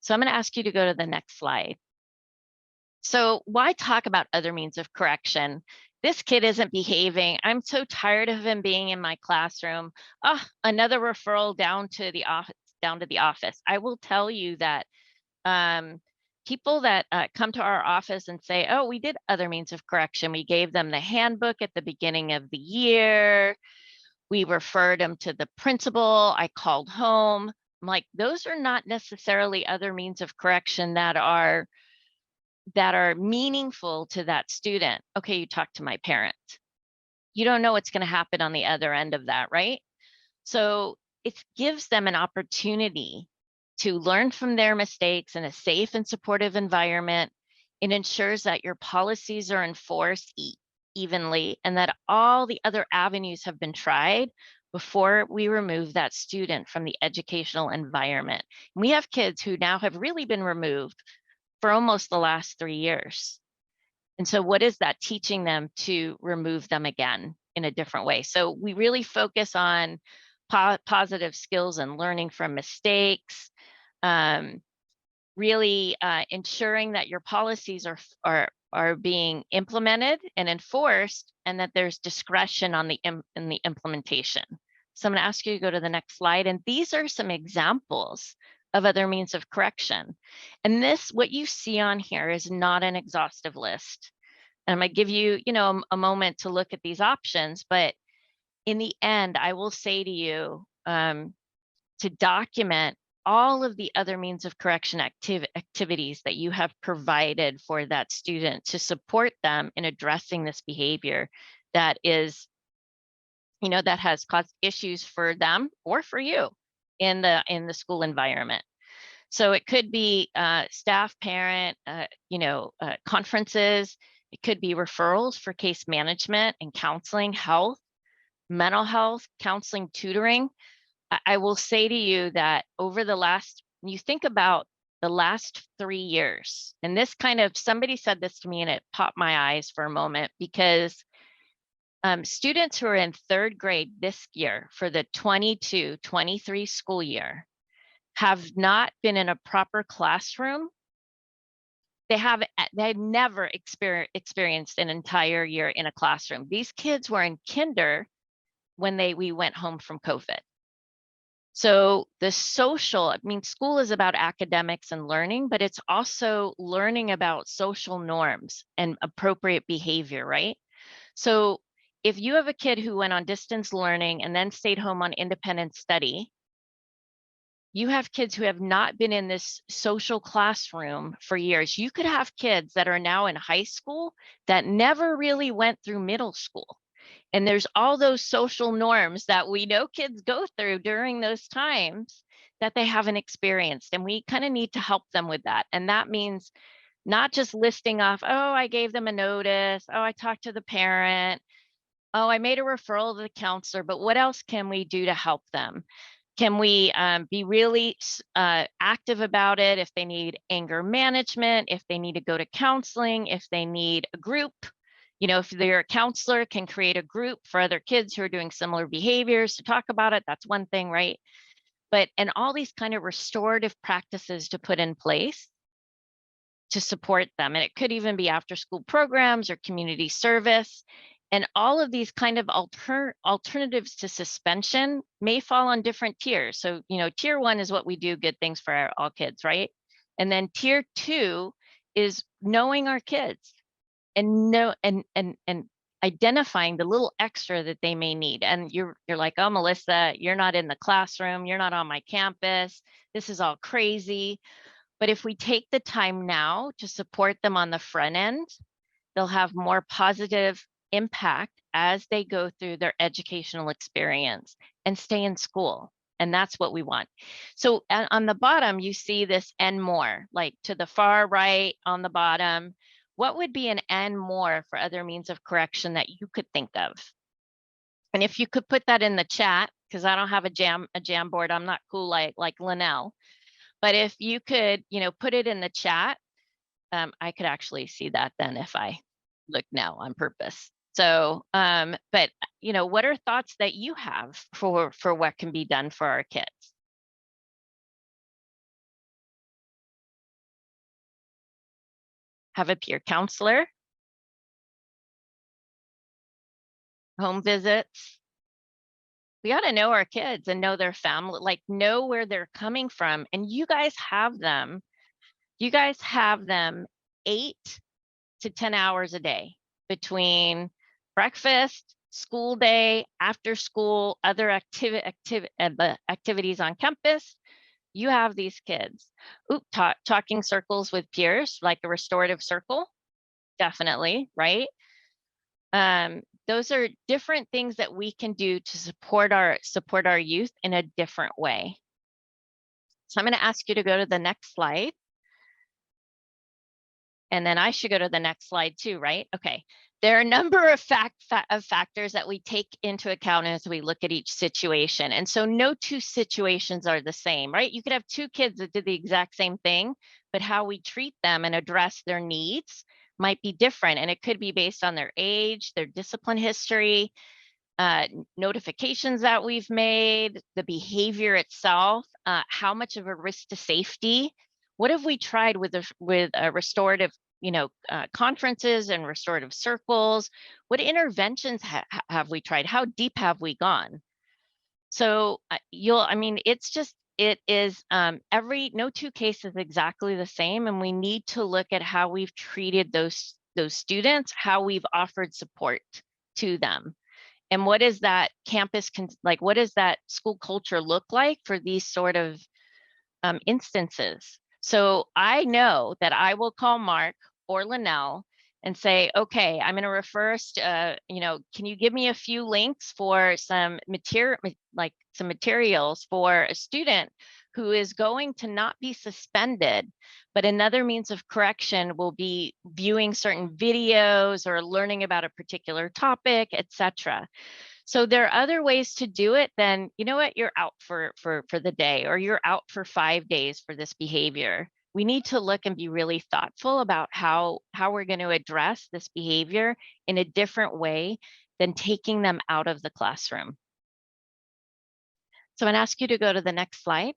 F: So I'm going to ask you to go to the next slide. So why talk about other means of correction? This kid isn't behaving. I'm so tired of him being in my classroom. Oh, another referral down to the office. I will tell you that people that come to our office and say, oh, we did other means of correction. We gave them the handbook at the beginning of the year. We referred them to the principal. I called home. I'm like, those are not necessarily other means of correction that are meaningful to that student. Okay, you talk to my parent. You don't know what's going to happen on the other end of that, right? So it gives them an opportunity to learn from their mistakes in a safe and supportive environment. It ensures that your policies are enforced evenly and that all the other avenues have been tried before we remove that student from the educational environment. We have kids who now have really been removed for almost the last 3 years. And so what is that teaching them to remove them again in a different way? So we really focus on positive skills and learning from mistakes, really ensuring that your policies are being implemented and enforced, and that there's discretion on in the implementation. So I'm going to ask you to go to the next slide. And these are some examples of other means of correction. And this, what you see on here, is not an exhaustive list. And I'm going to give you, a moment to look at these options. But in the end, I will say to you to document all of the other means of correction activities that you have provided for that student to support them in addressing this behavior that is, that has caused issues for them or for you in the school environment. So it could be staff, parent, conferences. It could be referrals for case management and counseling, health, mental health, counseling, tutoring. I will say to you that over the last, when you think about the last 3 years, and this somebody said this to me and it popped my eyes for a moment, because students who are in 3rd grade this year for the 22-23 school year have not been in a proper classroom. They had never experienced an entire year in a classroom. These kids were in kinder when we went home from COVID. So the social, school is about academics and learning, but it's also learning about social norms and appropriate behavior, right? So if you have a kid who went on distance learning and then stayed home on independent study, you have kids who have not been in this social classroom for years. You could have kids that are now in high school that never really went through middle school. And there's all those social norms that we know kids go through during those times that they haven't experienced. And we kind of need to help them with that. And that means not just listing off, oh, I gave them a notice. Oh, I talked to the parent. Oh, I made a referral to the counselor. But what else can we do to help them? Can we be really active about it if they need anger management, if they need to go to counseling, if they need a group? If they're a counselor, can create a group for other kids who are doing similar behaviors to talk about it. That's one thing, right? And all these kind of restorative practices to put in place to support them. And it could even be after school programs or community service. And all of these kind of alternatives to suspension may fall on different tiers. So, tier 1 is what we do, good things for all kids, right? And then tier 2 is knowing our kids and identifying the little extra that they may need. And you're like, oh, Melissa, you're not in the classroom. You're not on my campus. This is all crazy. But if we take the time now to support them on the front end, they'll have more positive impact as they go through their educational experience and stay in school. And that's what we want. So on the bottom, you see this and more, like to the far right on the bottom. What would be an and more for other means of correction that you could think of? And if you could put that in the chat, because I don't have a jam board, I'm not cool like Lynelle. But if you could, put it in the chat, I could actually see that then if I look now on purpose. So, but what are thoughts that you have for what can be done for our kids? Have a peer counselor, home visits. We ought to know our kids and know their family, like know where they're coming from. And you guys have them. You guys have them 8 to 10 hours a day between breakfast, school day, after school, other activities on campus. You have these kids. Talking circles with peers, like a restorative circle, definitely, right? those are different things that we can do to support our youth in a different way. So I'm going to ask you to go to the next slide. And then I should go to the next slide too, right? Okay. There are a number of factors that we take into account as we look at each situation. And so no two situations are the same, right? You could have two kids that did the exact same thing, but how we treat them and address their needs might be different. And it could be based on their age, their discipline history, notifications that we've made, the behavior itself, how much of a risk to safety. What have we tried with restorative, conferences and restorative circles? What interventions have we tried? How deep have we gone? So no two cases exactly the same, and we need to look at how we've treated those students, how we've offered support to them. And what is that what does that school culture look like for these sort of instances? So I know that I will call Mark or Lynelle and say, okay, I'm going to refer us to, can you give me a few links for some materials for a student who is going to not be suspended, but another means of correction will be viewing certain videos or learning about a particular topic, etc. So there are other ways to do it than, you know what, you're out for the day, or you're out for 5 days for this behavior. We need to look and be really thoughtful about how we're going to address this behavior in a different way than taking them out of the classroom. So I'm going to ask you to go to the next slide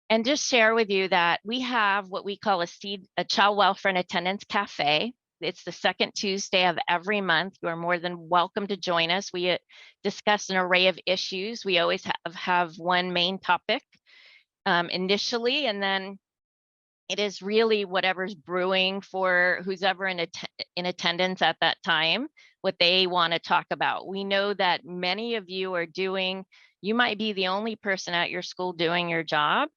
F: and just share with you that we have what we call a Child Welfare and Attendance Cafe. It's the second Tuesday of every month. You are more than welcome to join us. We discuss an array of issues. We always have one main topic initially, and then it is really whatever's brewing for who's ever in attendance at that time, what they want to talk about. We know that many of you you might be the only person at your school doing your job,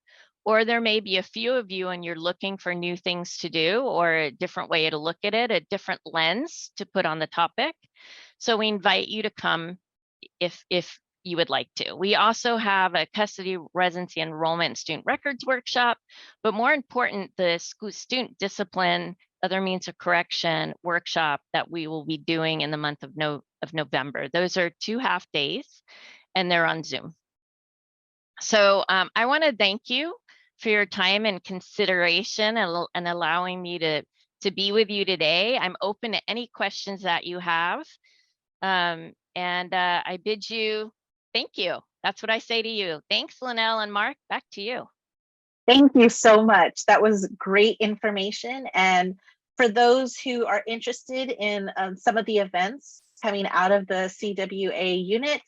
F: or there may be a few of you and you're looking for new things to do or a different way to look at it, a different lens to put on the topic. So we invite you to come if you would like to. We also have a custody, residency, enrollment, student records workshop, but more important, the student discipline, other means of correction workshop that we will be doing in the month of November. Those are 2 half days and they're on Zoom. So I want to thank you for your time and consideration and allowing me to be with you today. I'm open to any questions that you have. And I bid you thank you. That's what I say to you. Thanks, Lynelle and Mark. Back to you.
A: Thank you so much. That was great information. And for those who are interested in some of the events coming out of the CWA unit,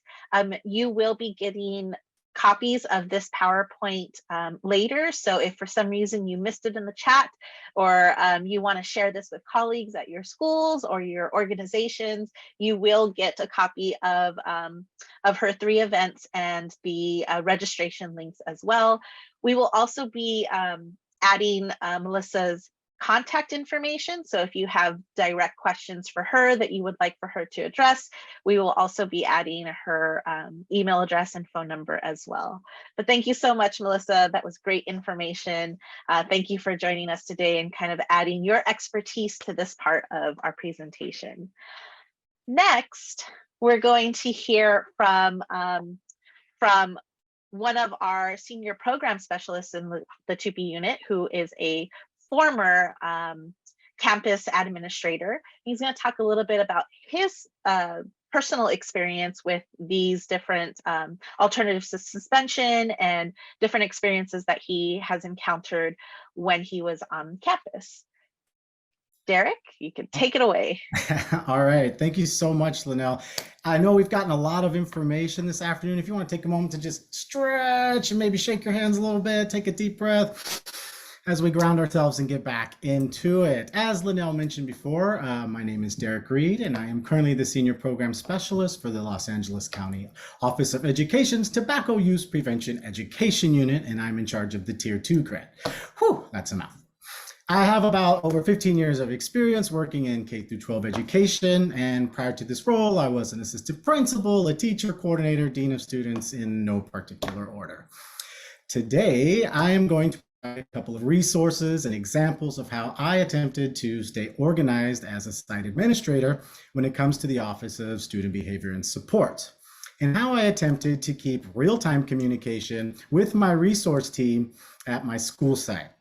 A: you will be getting copies of this PowerPoint later. So if for some reason you missed it in the chat, or you want to share this with colleagues at your schools or your organizations, you will get a copy of her 3 events and the registration links as well. We will also be adding Melissa's contact information. So if you have direct questions for her that you would like for her to address, we will also be adding her email address and phone number as well. But thank you so much, Melissa. That was great information. Thank you for joining us today and kind of adding your expertise to this part of our presentation. Next, we're going to hear from one of our senior program specialists in the TUPE unit, who is a former campus administrator. He's going to talk a little bit about his personal experience with these different alternatives to suspension and different experiences that he has encountered when he was on campus. Derreck, you can take it away.
G: All right. Thank you so much, Lynelle. I know we've gotten a lot of information this afternoon. If you want to take a moment to just stretch and maybe shake your hands a little bit, take a deep breath as we ground ourselves and get back into it. As Lynelle mentioned before, my name is Derreck Reed, and I am currently the Senior Program Specialist for the Los Angeles County Office of Education's Tobacco Use Prevention Education Unit, and I'm in charge of the Tier 2 grant. Whew, that's enough. I have about over 15 years of experience working in K through 12 education, and prior to this role, I was an assistant principal, a teacher, coordinator, dean of students in no particular order. Today, I am going to provide a couple of resources and examples of how I attempted to stay organized as a site administrator when it comes to the Office of Student Behavior and Support, and how I attempted to keep real-time communication with my resource team at my school site.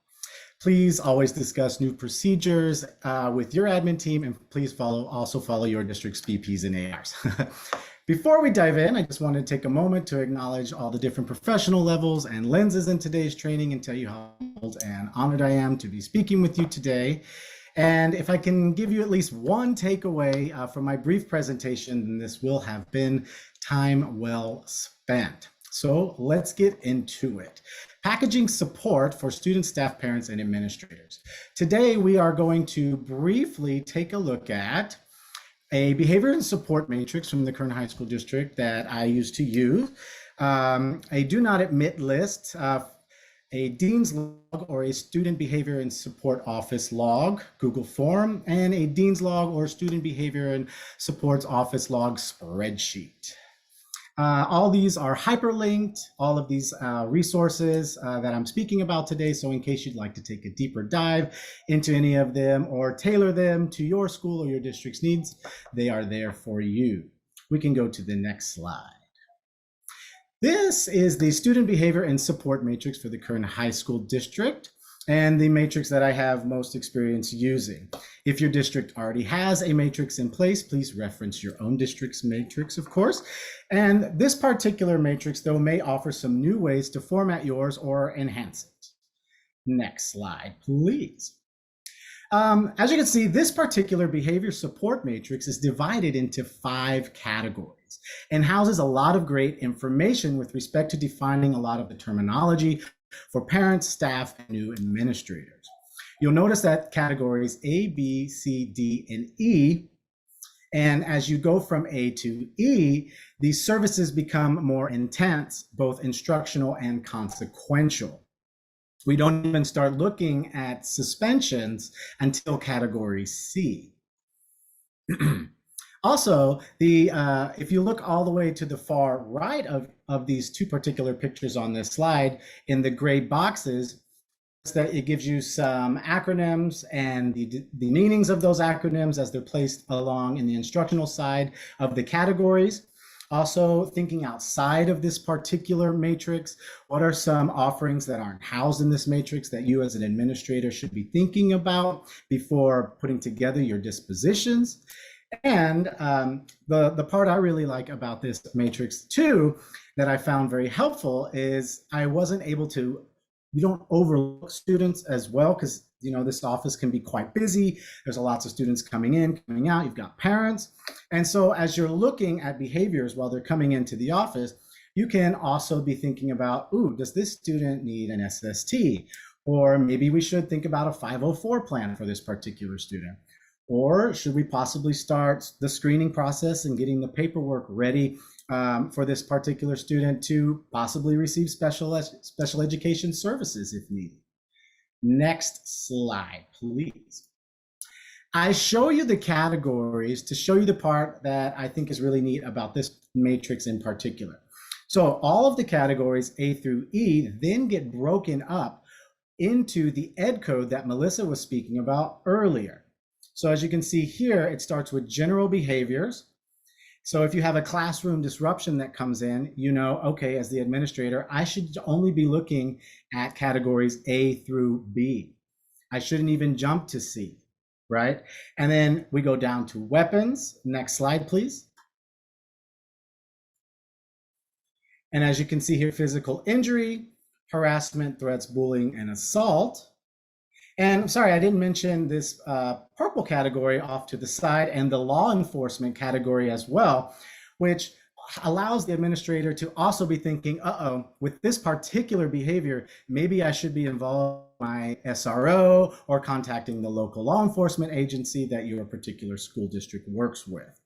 G: Please always discuss new procedures with your admin team, and please also follow your district's BPs and ARs. Before we dive in, I just wanted to take a moment to acknowledge all the different professional levels and lenses in today's training and tell you how humbled and honored I am to be speaking with you today. And if I can give you at least one takeaway from my brief presentation, then this will have been time well spent. So let's get into it. Packaging support for students, staff, parents, and administrators. Today, we are going to briefly take a look at a behavior and support matrix from the Kern High School District that I used to use, a do not admit list, a dean's log or a student behavior and support office log, Google form, and a dean's log or student behavior and supports office log spreadsheet. All these are hyperlinked, all of these resources that I'm speaking about today. So in case you'd like to take a deeper dive into any of them or tailor them to your school or your district's needs, they are there for you. We can go to the next slide. This is the student behavior and support matrix for the Kern High School District, and the matrix that I have most experience using. If your district already has a matrix in place, please reference your own district's matrix, of course. And this particular matrix, though, may offer some new ways to format yours or enhance it. Next slide, please. As you can see, this particular behavior support matrix is divided into 5 categories and houses a lot of great information with respect to defining a lot of the terminology for parents, staff, and new administrators. You'll notice that categories A, B, C, D, and E, and as you go from A to E, these services become more intense, both instructional and consequential. We don't even start looking at suspensions until category C. Also, if you look all the way to the far right of these 2 particular pictures on this slide, in the gray boxes, that it gives you some acronyms and the meanings of those acronyms as they're placed along in the instructional side of the categories. Also, thinking outside of this particular matrix, what are some offerings that aren't housed in this matrix that you as an administrator should be thinking about before putting together your dispositions? And the part I really like about this matrix too, that I found very helpful, is I wasn't able to, you don't overlook students as well, because this office can be quite busy. There's lots of students coming in, coming out, you've got parents. And so as you're looking at behaviors while they're coming into the office, you can also be thinking about, ooh, does this student need an SST? Or maybe we should think about a 504 plan for this particular student. Or should we possibly start the screening process and getting the paperwork ready for this particular student to possibly receive special education services if needed? Next slide, please. I show you the categories to show you the part that I think is really neat about this matrix in particular. So all of the categories A through E then get broken up into the ed code that Melissa was speaking about earlier. So as you can see here, it starts with general behaviors. So if you have a classroom disruption that comes in, okay, as the administrator, I should only be looking at categories A through B. I shouldn't even jump to C, right? And then we go down to weapons. Next slide, please. And as you can see here, physical injury, harassment, threats, bullying, and assault. And I'm sorry, I didn't mention this purple category off to the side and the law enforcement category as well, which allows the administrator to also be thinking, with this particular behavior, maybe I should be involved in my SRO or contacting the local law enforcement agency that your particular school district works with.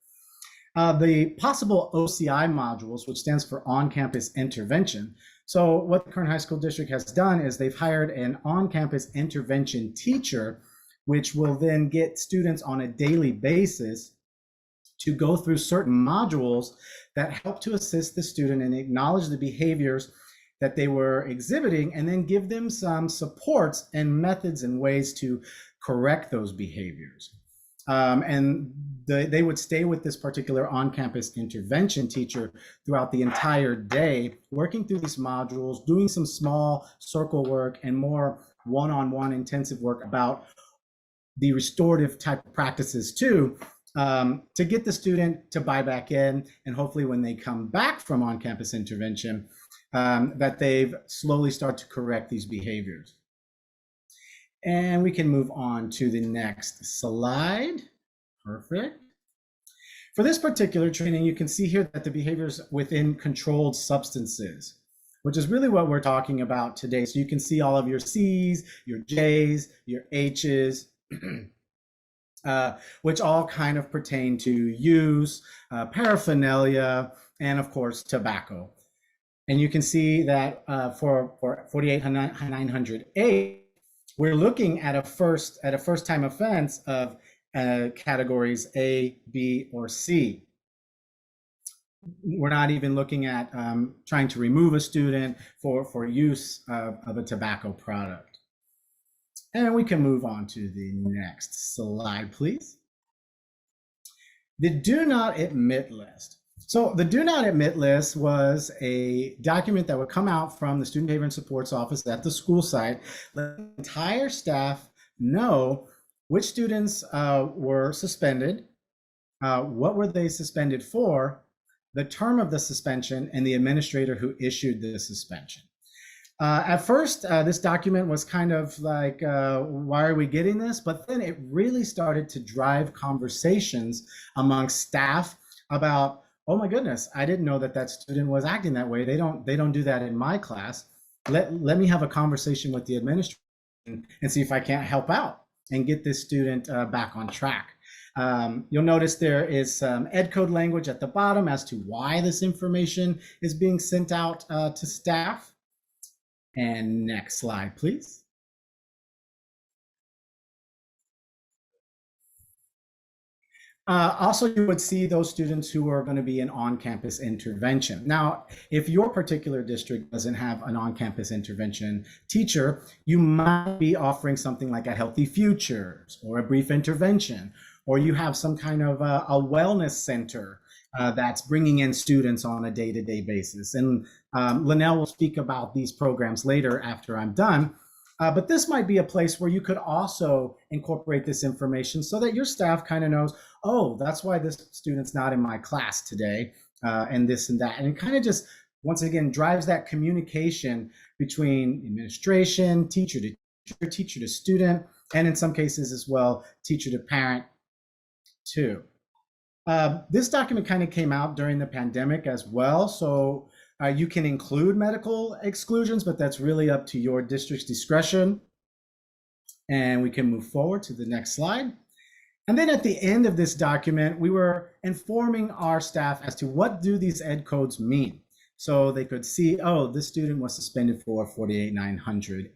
G: The possible OCI modules, which stands for on-campus intervention. So what the Kern High School District has done is they've hired an on-campus intervention teacher, which will then get students on a daily basis to go through certain modules that help to assist the student and acknowledge the behaviors that they were exhibiting, and then give them some supports and methods and ways to correct those behaviors. They would stay with this particular on-campus intervention teacher throughout the entire day, working through these modules, doing some small circle work and more one-on-one intensive work about the restorative type of practices too, to get the student to buy back in, and hopefully when they come back from on-campus intervention, that they've slowly start to correct these behaviors. And we can move on to the next slide. Perfect. For this particular training, you can see here that the behaviors within controlled substances, which is really what we're talking about today. So you can see all of your C's, your J's, your H's, which all kind of pertain to use, paraphernalia, and of course, tobacco. And you can see that for 48908, we're looking at a first time offense of categories A, B, or C. We're not even looking at trying to remove a student for use of a tobacco product. And we can move on to the next slide, please. The do not admit list. So the do not admit list was a document that would come out from the Student Behavior and Supports Office at the school site, let the entire staff know which students were suspended, what were they suspended for, the term of the suspension, and the administrator who issued the suspension. At first, this document was kind of like, why are we getting this? But then it really started to drive conversations among staff about, oh my goodness, I didn't know that that student was acting that way. They don't do that in my class. Let me have a conversation with the administrator and see if I can't help out and get this student back on track. You'll notice there is some ed code language at the bottom as to why this information is being sent out to staff. And next slide, please. Also, you would see those students who are going to be in on-campus intervention. Now, if your particular district doesn't have an on-campus intervention teacher, you might be offering something like a Healthy Futures or a brief intervention, or you have some kind of a wellness center that's bringing in students on a day-to-day basis. And Lynelle will speak about these programs later after I'm done. But this might be a place where you could also incorporate this information so that your staff kind of knows, oh, that's why this student's not in my class today, and this and that. And it kind of just, once again, drives that communication between administration, teacher to teacher, teacher to student, and in some cases as well, teacher to parent too. This document kind of came out during the pandemic as well. So you can include medical exclusions, but that's really up to your district's discretion. And we can move forward to the next slide. And then at the end of this document, we were informing our staff as to what do these ed codes mean. So they could see, oh, this student was suspended for 48900.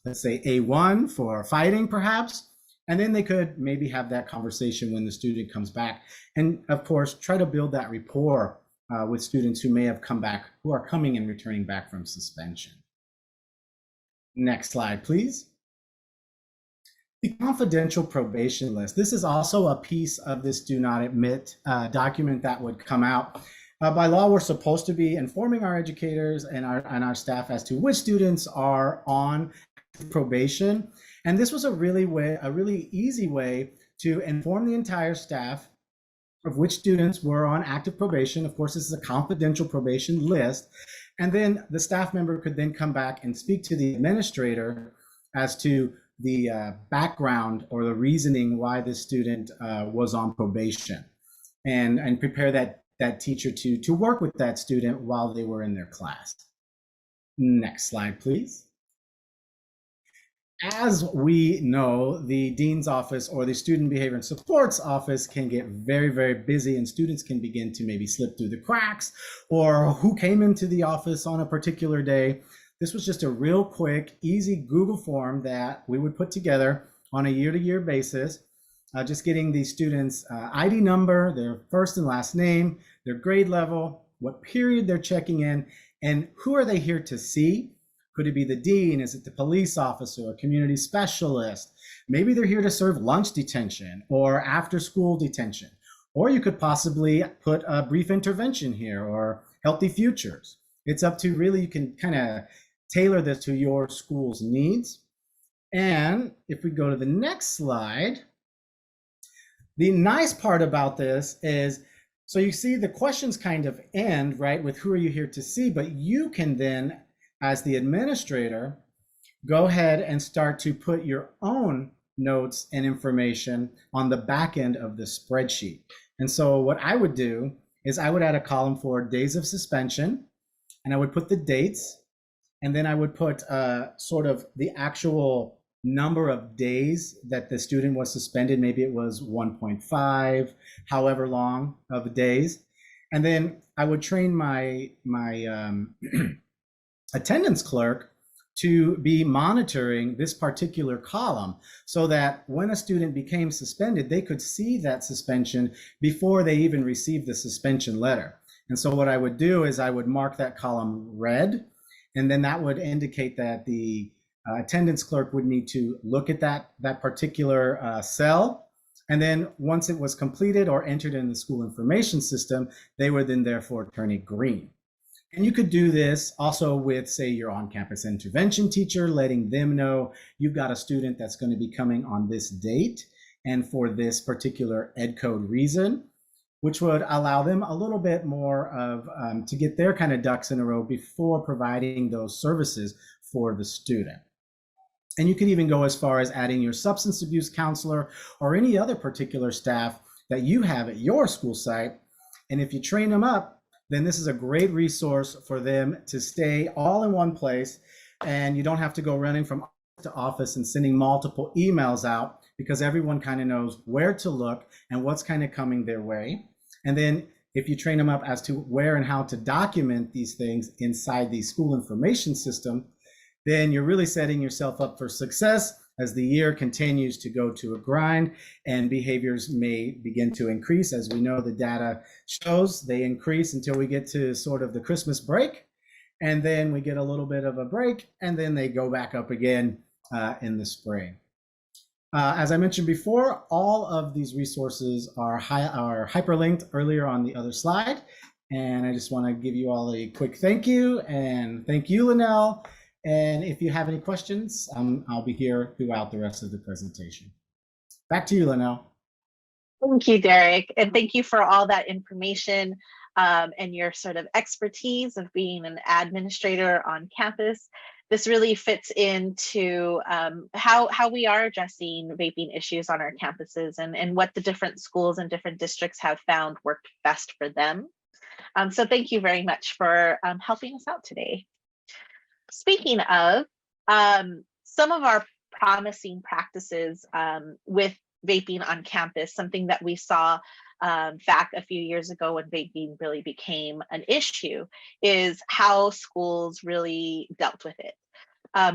G: Let's say A1 for fighting perhaps. And then they could maybe have that conversation when the student comes back. And of course, try to build that rapport with students who may have come back, who are coming and returning back from suspension. Next slide, please. The confidential probation list. This is also a piece of this do not admit document that would come out. By law, we're supposed to be informing our educators and our staff as to which students are on probation. And this was a really easy way to inform the entire staff of which students were on active probation. Of course, this is a confidential probation list. And then the staff member could then come back and speak to the administrator as to the background or the reasoning why this student was on probation, and prepare that teacher to work with that student while they were in their class. Next slide, please. as we know, the dean's office or the student behavior and supports office can get very, very busy, and students can begin to maybe slip through the cracks, or who came into the office on a particular day. This was just a real quick, easy Google form that we would put together on a year-to-year basis, just getting the students' ID number, their first and last name, their grade level, what period they're checking in, and who are they here to see. Could it be the dean? Is it the police officer, a community specialist? Maybe they're here to serve lunch detention or after school detention. Or you could possibly put a brief intervention here or healthy futures. It's up to really, you can kind of tailor this to your school's needs. And if we go to the next slide, the nice part about this is, so you see the questions kind of end, right, with who are you here to see, but you can then, as the administrator, go ahead and start to put your own notes and information on the back end of the spreadsheet. And so what I would do is I would add a column for days of suspension, and I would put the dates, and then I would put sort of the actual number of days that the student was suspended. Maybe it was 1.5, however long of days. And then I would train my attendance clerk to be monitoring this particular column so that when a student became suspended, they could see that suspension before they even received the suspension letter. And so what I would do is I would mark that column red, and then that would indicate that the attendance clerk would need to look at that particular cell. And then once it was completed or entered in the school information system, they would then therefore turn it green. And you could do this also with, say, your on-campus intervention teacher, letting them know you've got a student that's going to be coming on this date and for this particular ed code reason, which would allow them a little bit more of to get their kind of ducks in a row before providing those services for the student. And you can even go as far as adding your substance abuse counselor or any other particular staff that you have at your school site. And if you train them up, then this is a great resource for them to stay all in one place, and you don't have to go running from office to office and sending multiple emails out, because everyone kind of knows where to look and what's kind of coming their way. And then if you train them up as to where and how to document these things inside the school information system, then you're really setting yourself up for success as the year continues to go to a grind and behaviors may begin to increase. As we know, the data shows they increase until we get to sort of the Christmas break. And then we get a little bit of a break, and then they go back up again in the spring. As I mentioned before, all of these resources are hyperlinked earlier on the other slide. And I just want to give you all a quick thank you, and thank you, Lynelle. And if you have any questions, I'll be here throughout the rest of the presentation. Back to you, Lynelle.
A: Thank you, Derek. And thank you for all that information and your sort of expertise of being an administrator on campus. This really fits into how we are addressing vaping issues on our campuses and what the different schools and different districts have found worked best for them. So thank you very much for helping us out today. Speaking of some of our promising practices with vaping on campus, something that we saw back a few years ago when vaping really became an issue is how schools really dealt with it.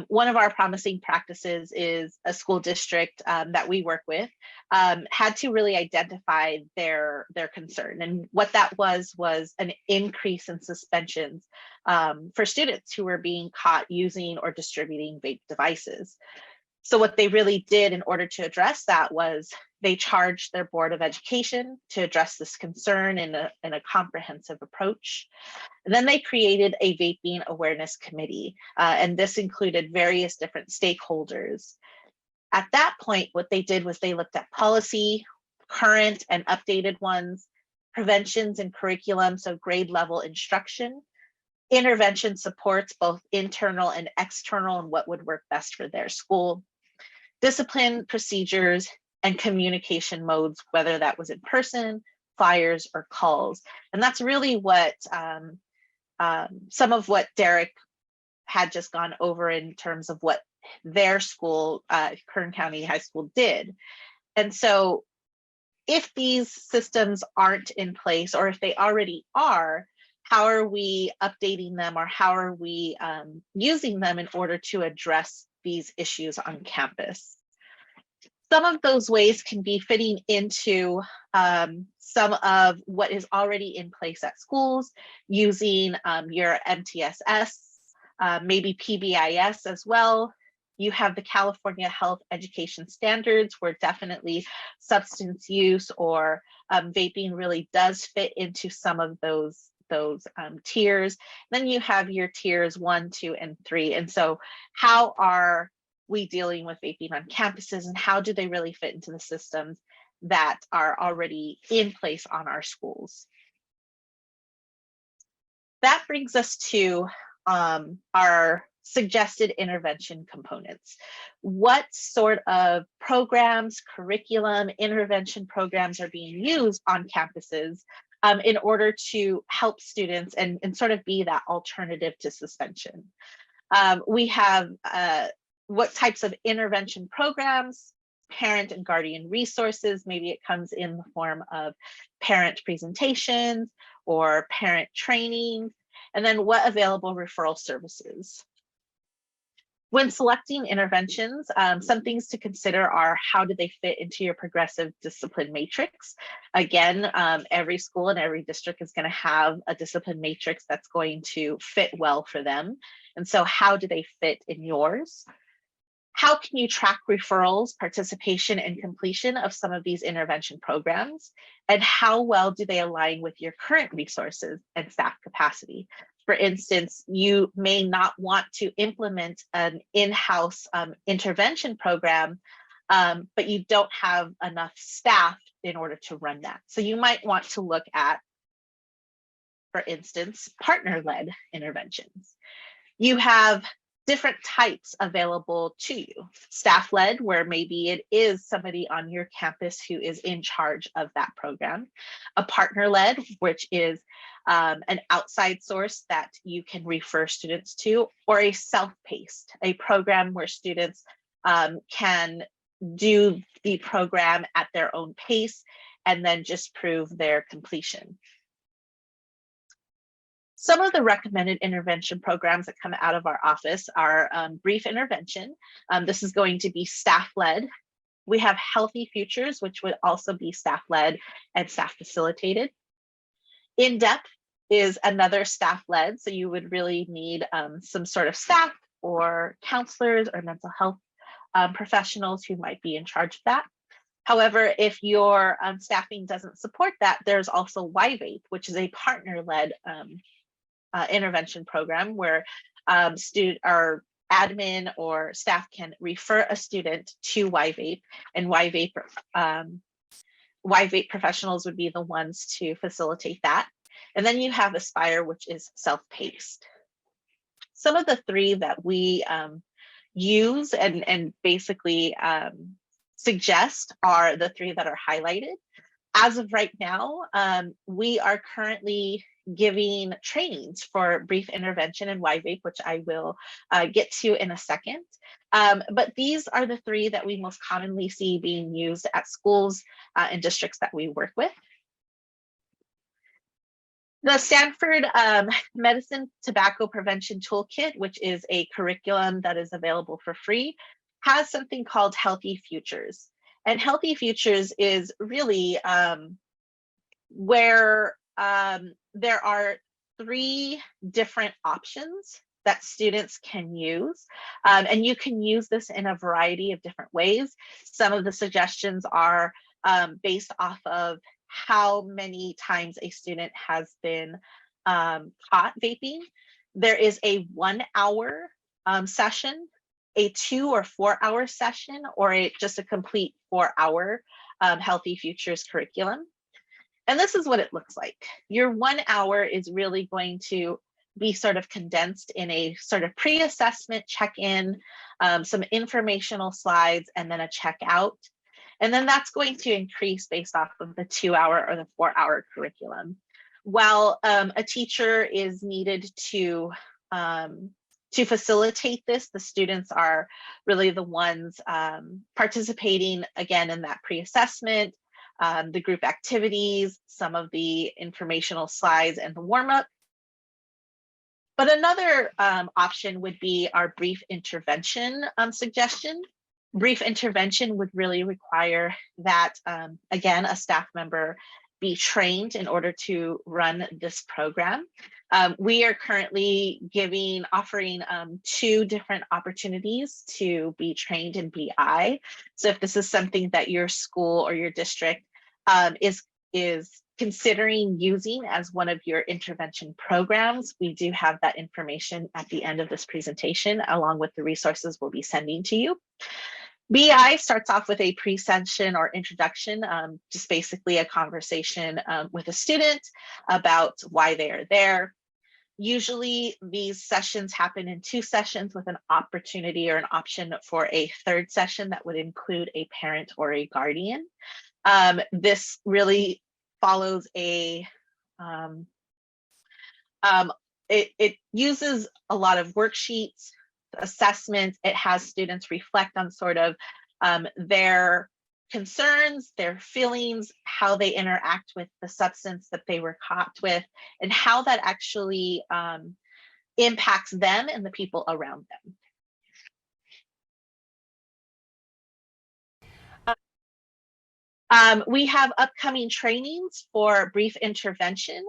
A: One of our promising practices is a school district that we work with had to really identify their concern. And what that was an increase in suspensions for students who were being caught using or distributing vape devices. So what they really did in order to address that was they charged their Board of Education to address this concern in a comprehensive approach. And then they created a vaping awareness committee, and this included various different stakeholders. At that point, what they did was they looked at policy, current and updated ones, preventions and curriculum, so grade level instruction, intervention supports, both internal and external, and what would work best for their school, discipline procedures, and communication modes, whether that was in person, flyers, or calls. And that's really what some of what Derek had just gone over in terms of what their school, Kern County High School, did. And so if these systems aren't in place, or if they already are, how are we updating them, or how are we using them in order to address these issues on campus? Some of those ways can be fitting into some of what is already in place at schools, using your MTSS, maybe PBIS as well. You have the California Health Education Standards, where definitely substance use or vaping really does fit into some of those tiers. Then you have your tiers 1, 2, and 3. And so how are we dealing with vaping on campuses, and how do they really fit into the systems that are already in place on our schools? That brings us to our suggested intervention components. What sort of programs, curriculum, intervention programs are being used on campuses in order to help students and sort of be that alternative to suspension? We have what types of intervention programs, parent and guardian resources. Maybe it comes in the form of parent presentations or parent training, and then what available referral services. When selecting interventions, some things to consider are how do they fit into your progressive discipline matrix? Again, every school and every district is going to have a discipline matrix that's going to fit well for them. And so how do they fit in yours? How can you track referrals, participation, and completion of some of these intervention programs? And how well do they align with your current resources and staff capacity? For instance, you may not want to implement an in-house intervention program, but you don't have enough staff in order to run that. So you might want to look at, for instance, partner-led interventions. You have different types available to you. Staff-led, where maybe it is somebody on your campus who is in charge of that program. A partner-led, which is an outside source that you can refer students to, or a self-paced, a program where students can do the program at their own pace and then just prove their completion. Some of the recommended intervention programs that come out of our office are brief intervention. This is going to be staff-led. We have Healthy Futures, which would also be staff-led and staff-facilitated. In-depth is another staff-led, so you would really need some sort of staff or counselors or mental health professionals who might be in charge of that. However, if your staffing doesn't support that, there's also YVAPE, which is a partner-led intervention program where student or admin or staff can refer a student to YVAPE, and YVAPE professionals would be the ones to facilitate that. And then you have Aspire, which is self-paced. Some of the three that we use and basically suggest are the three that are highlighted. As of right now, we are currently giving trainings for brief intervention and YVAPE, which I will get to in a second. But these are the three that we most commonly see being used at schools and districts that we work with. The Stanford Medicine Tobacco Prevention Toolkit, which is a curriculum that is available for free, has something called Healthy Futures. And Healthy Futures is really where there are 3 different options that students can use. And you can use this in a variety of different ways. Some of the suggestions are based off of how many times a student has been taught vaping. There is a 1-hour session, a 2 or 4-hour session, or just a complete 4-hour Healthy Futures curriculum. And this is what it looks like. Your 1 hour is really going to be sort of condensed in a sort of pre-assessment check-in, some informational slides, and then a checkout. And then that's going to increase based off of the 2-hour or the 4-hour curriculum. While a teacher is needed to To facilitate this, the students are really the ones participating again in that pre-assessment, the group activities, some of the informational slides and the warm-up. But another option would be our brief intervention suggestion. Brief intervention would really require that, again, a staff member be trained in order to run this program. We are currently offering 2 different opportunities to be trained in BI. So if this is something that your school or your district is considering using as one of your intervention programs, we do have that information at the end of this presentation, along with the resources we'll be sending to you. BI starts off with a pre-session or introduction, just basically a conversation with a student about why they are there. Usually these sessions happen in 2 sessions with an opportunity or an option for a 3rd session that would include a parent or a guardian. This really follows a, it uses a lot of worksheets, assessments. It has students reflect on sort of their concerns, their feelings, how they interact with the substance that they were caught with, and how that actually impacts them and the people around them. We have upcoming trainings for brief intervention.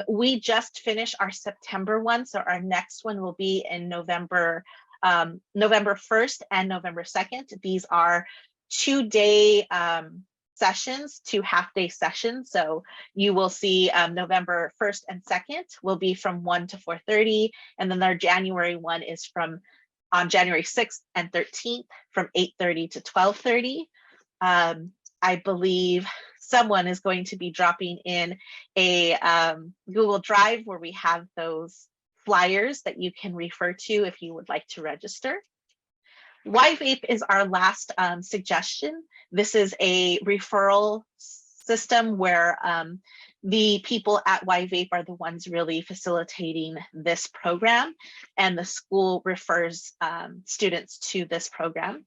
A: We just finished our September one, so our next one will be in November 1st and November 2nd. These are 2-day sessions, 2 half-day sessions. So you will see November 1st and 2nd will be from 1 to 4:30, and then our January one is from January 6th and 13th from 8:30 to 12:30. I believe someone is going to be dropping in a Google Drive where we have those flyers that you can refer to if you would like to register. YVape is our last suggestion. This is a referral system where the people at YVape are the ones really facilitating this program, and the school refers students to this program.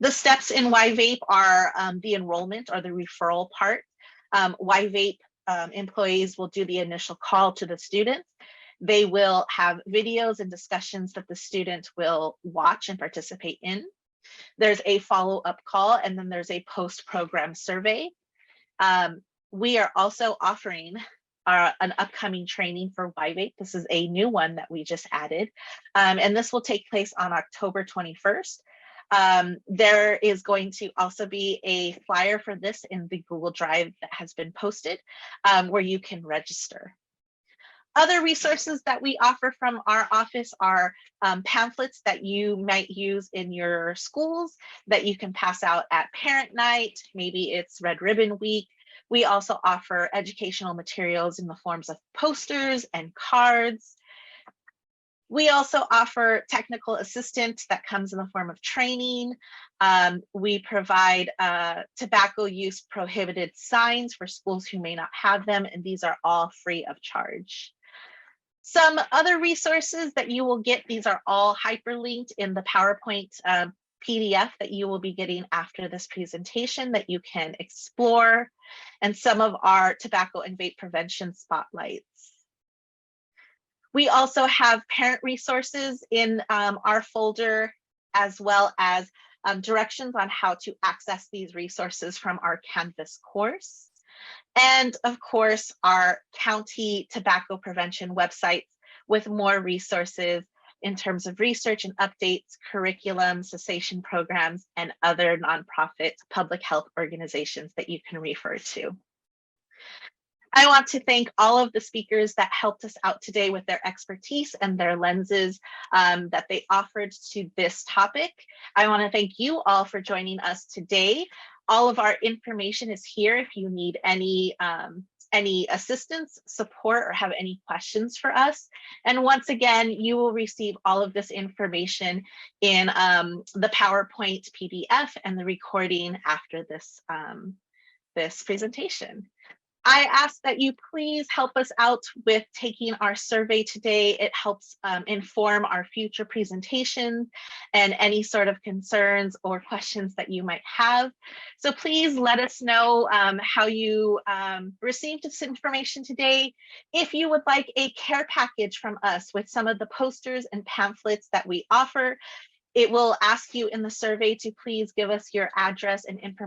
A: The steps in YVape are the enrollment or the referral part. YVape employees will do the initial call to the students. They will have videos and discussions that the student will watch and participate in. There's a follow-up call, and then there's a post-program survey. We are also offering an upcoming training for YVape. This is a new one that we just added, and this will take place on October 21st. There is going to also be a flyer for this in the Google Drive that has been posted, where you can register. Other resources that we offer from our office are pamphlets that you might use in your schools that you can pass out at parent night. Maybe it's Red Ribbon Week. We also offer educational materials in the forms of posters and cards. We also offer technical assistance that comes in the form of training. We provide tobacco use prohibited signs for schools who may not have them, and these are all free of charge. Some other resources that you will get, these are all hyperlinked in the PowerPoint PDF that you will be getting after this presentation that you can explore, and some of our tobacco and vape prevention spotlights. We also have parent resources in our folder, as well as directions on how to access these resources from our Canvas course. And of course, our county tobacco prevention websites with more resources in terms of research and updates, curriculum, cessation programs, and other nonprofit public health organizations that you can refer to. I want to thank all of the speakers that helped us out today with their expertise and their lenses that they offered to this topic. I want to thank you all for joining us today. All of our information is here if you need any assistance, support, or have any questions for us. And once again, you will receive all of this information in the PowerPoint PDF and the recording after this, this presentation. I ask that you please help us out with taking our survey today. It helps inform our future presentations and any sort of concerns or questions that you might have. So please let us know how you received this information today. If you would like a care package from us with some of the posters and pamphlets that we offer, it will ask you in the survey to please give us your address and information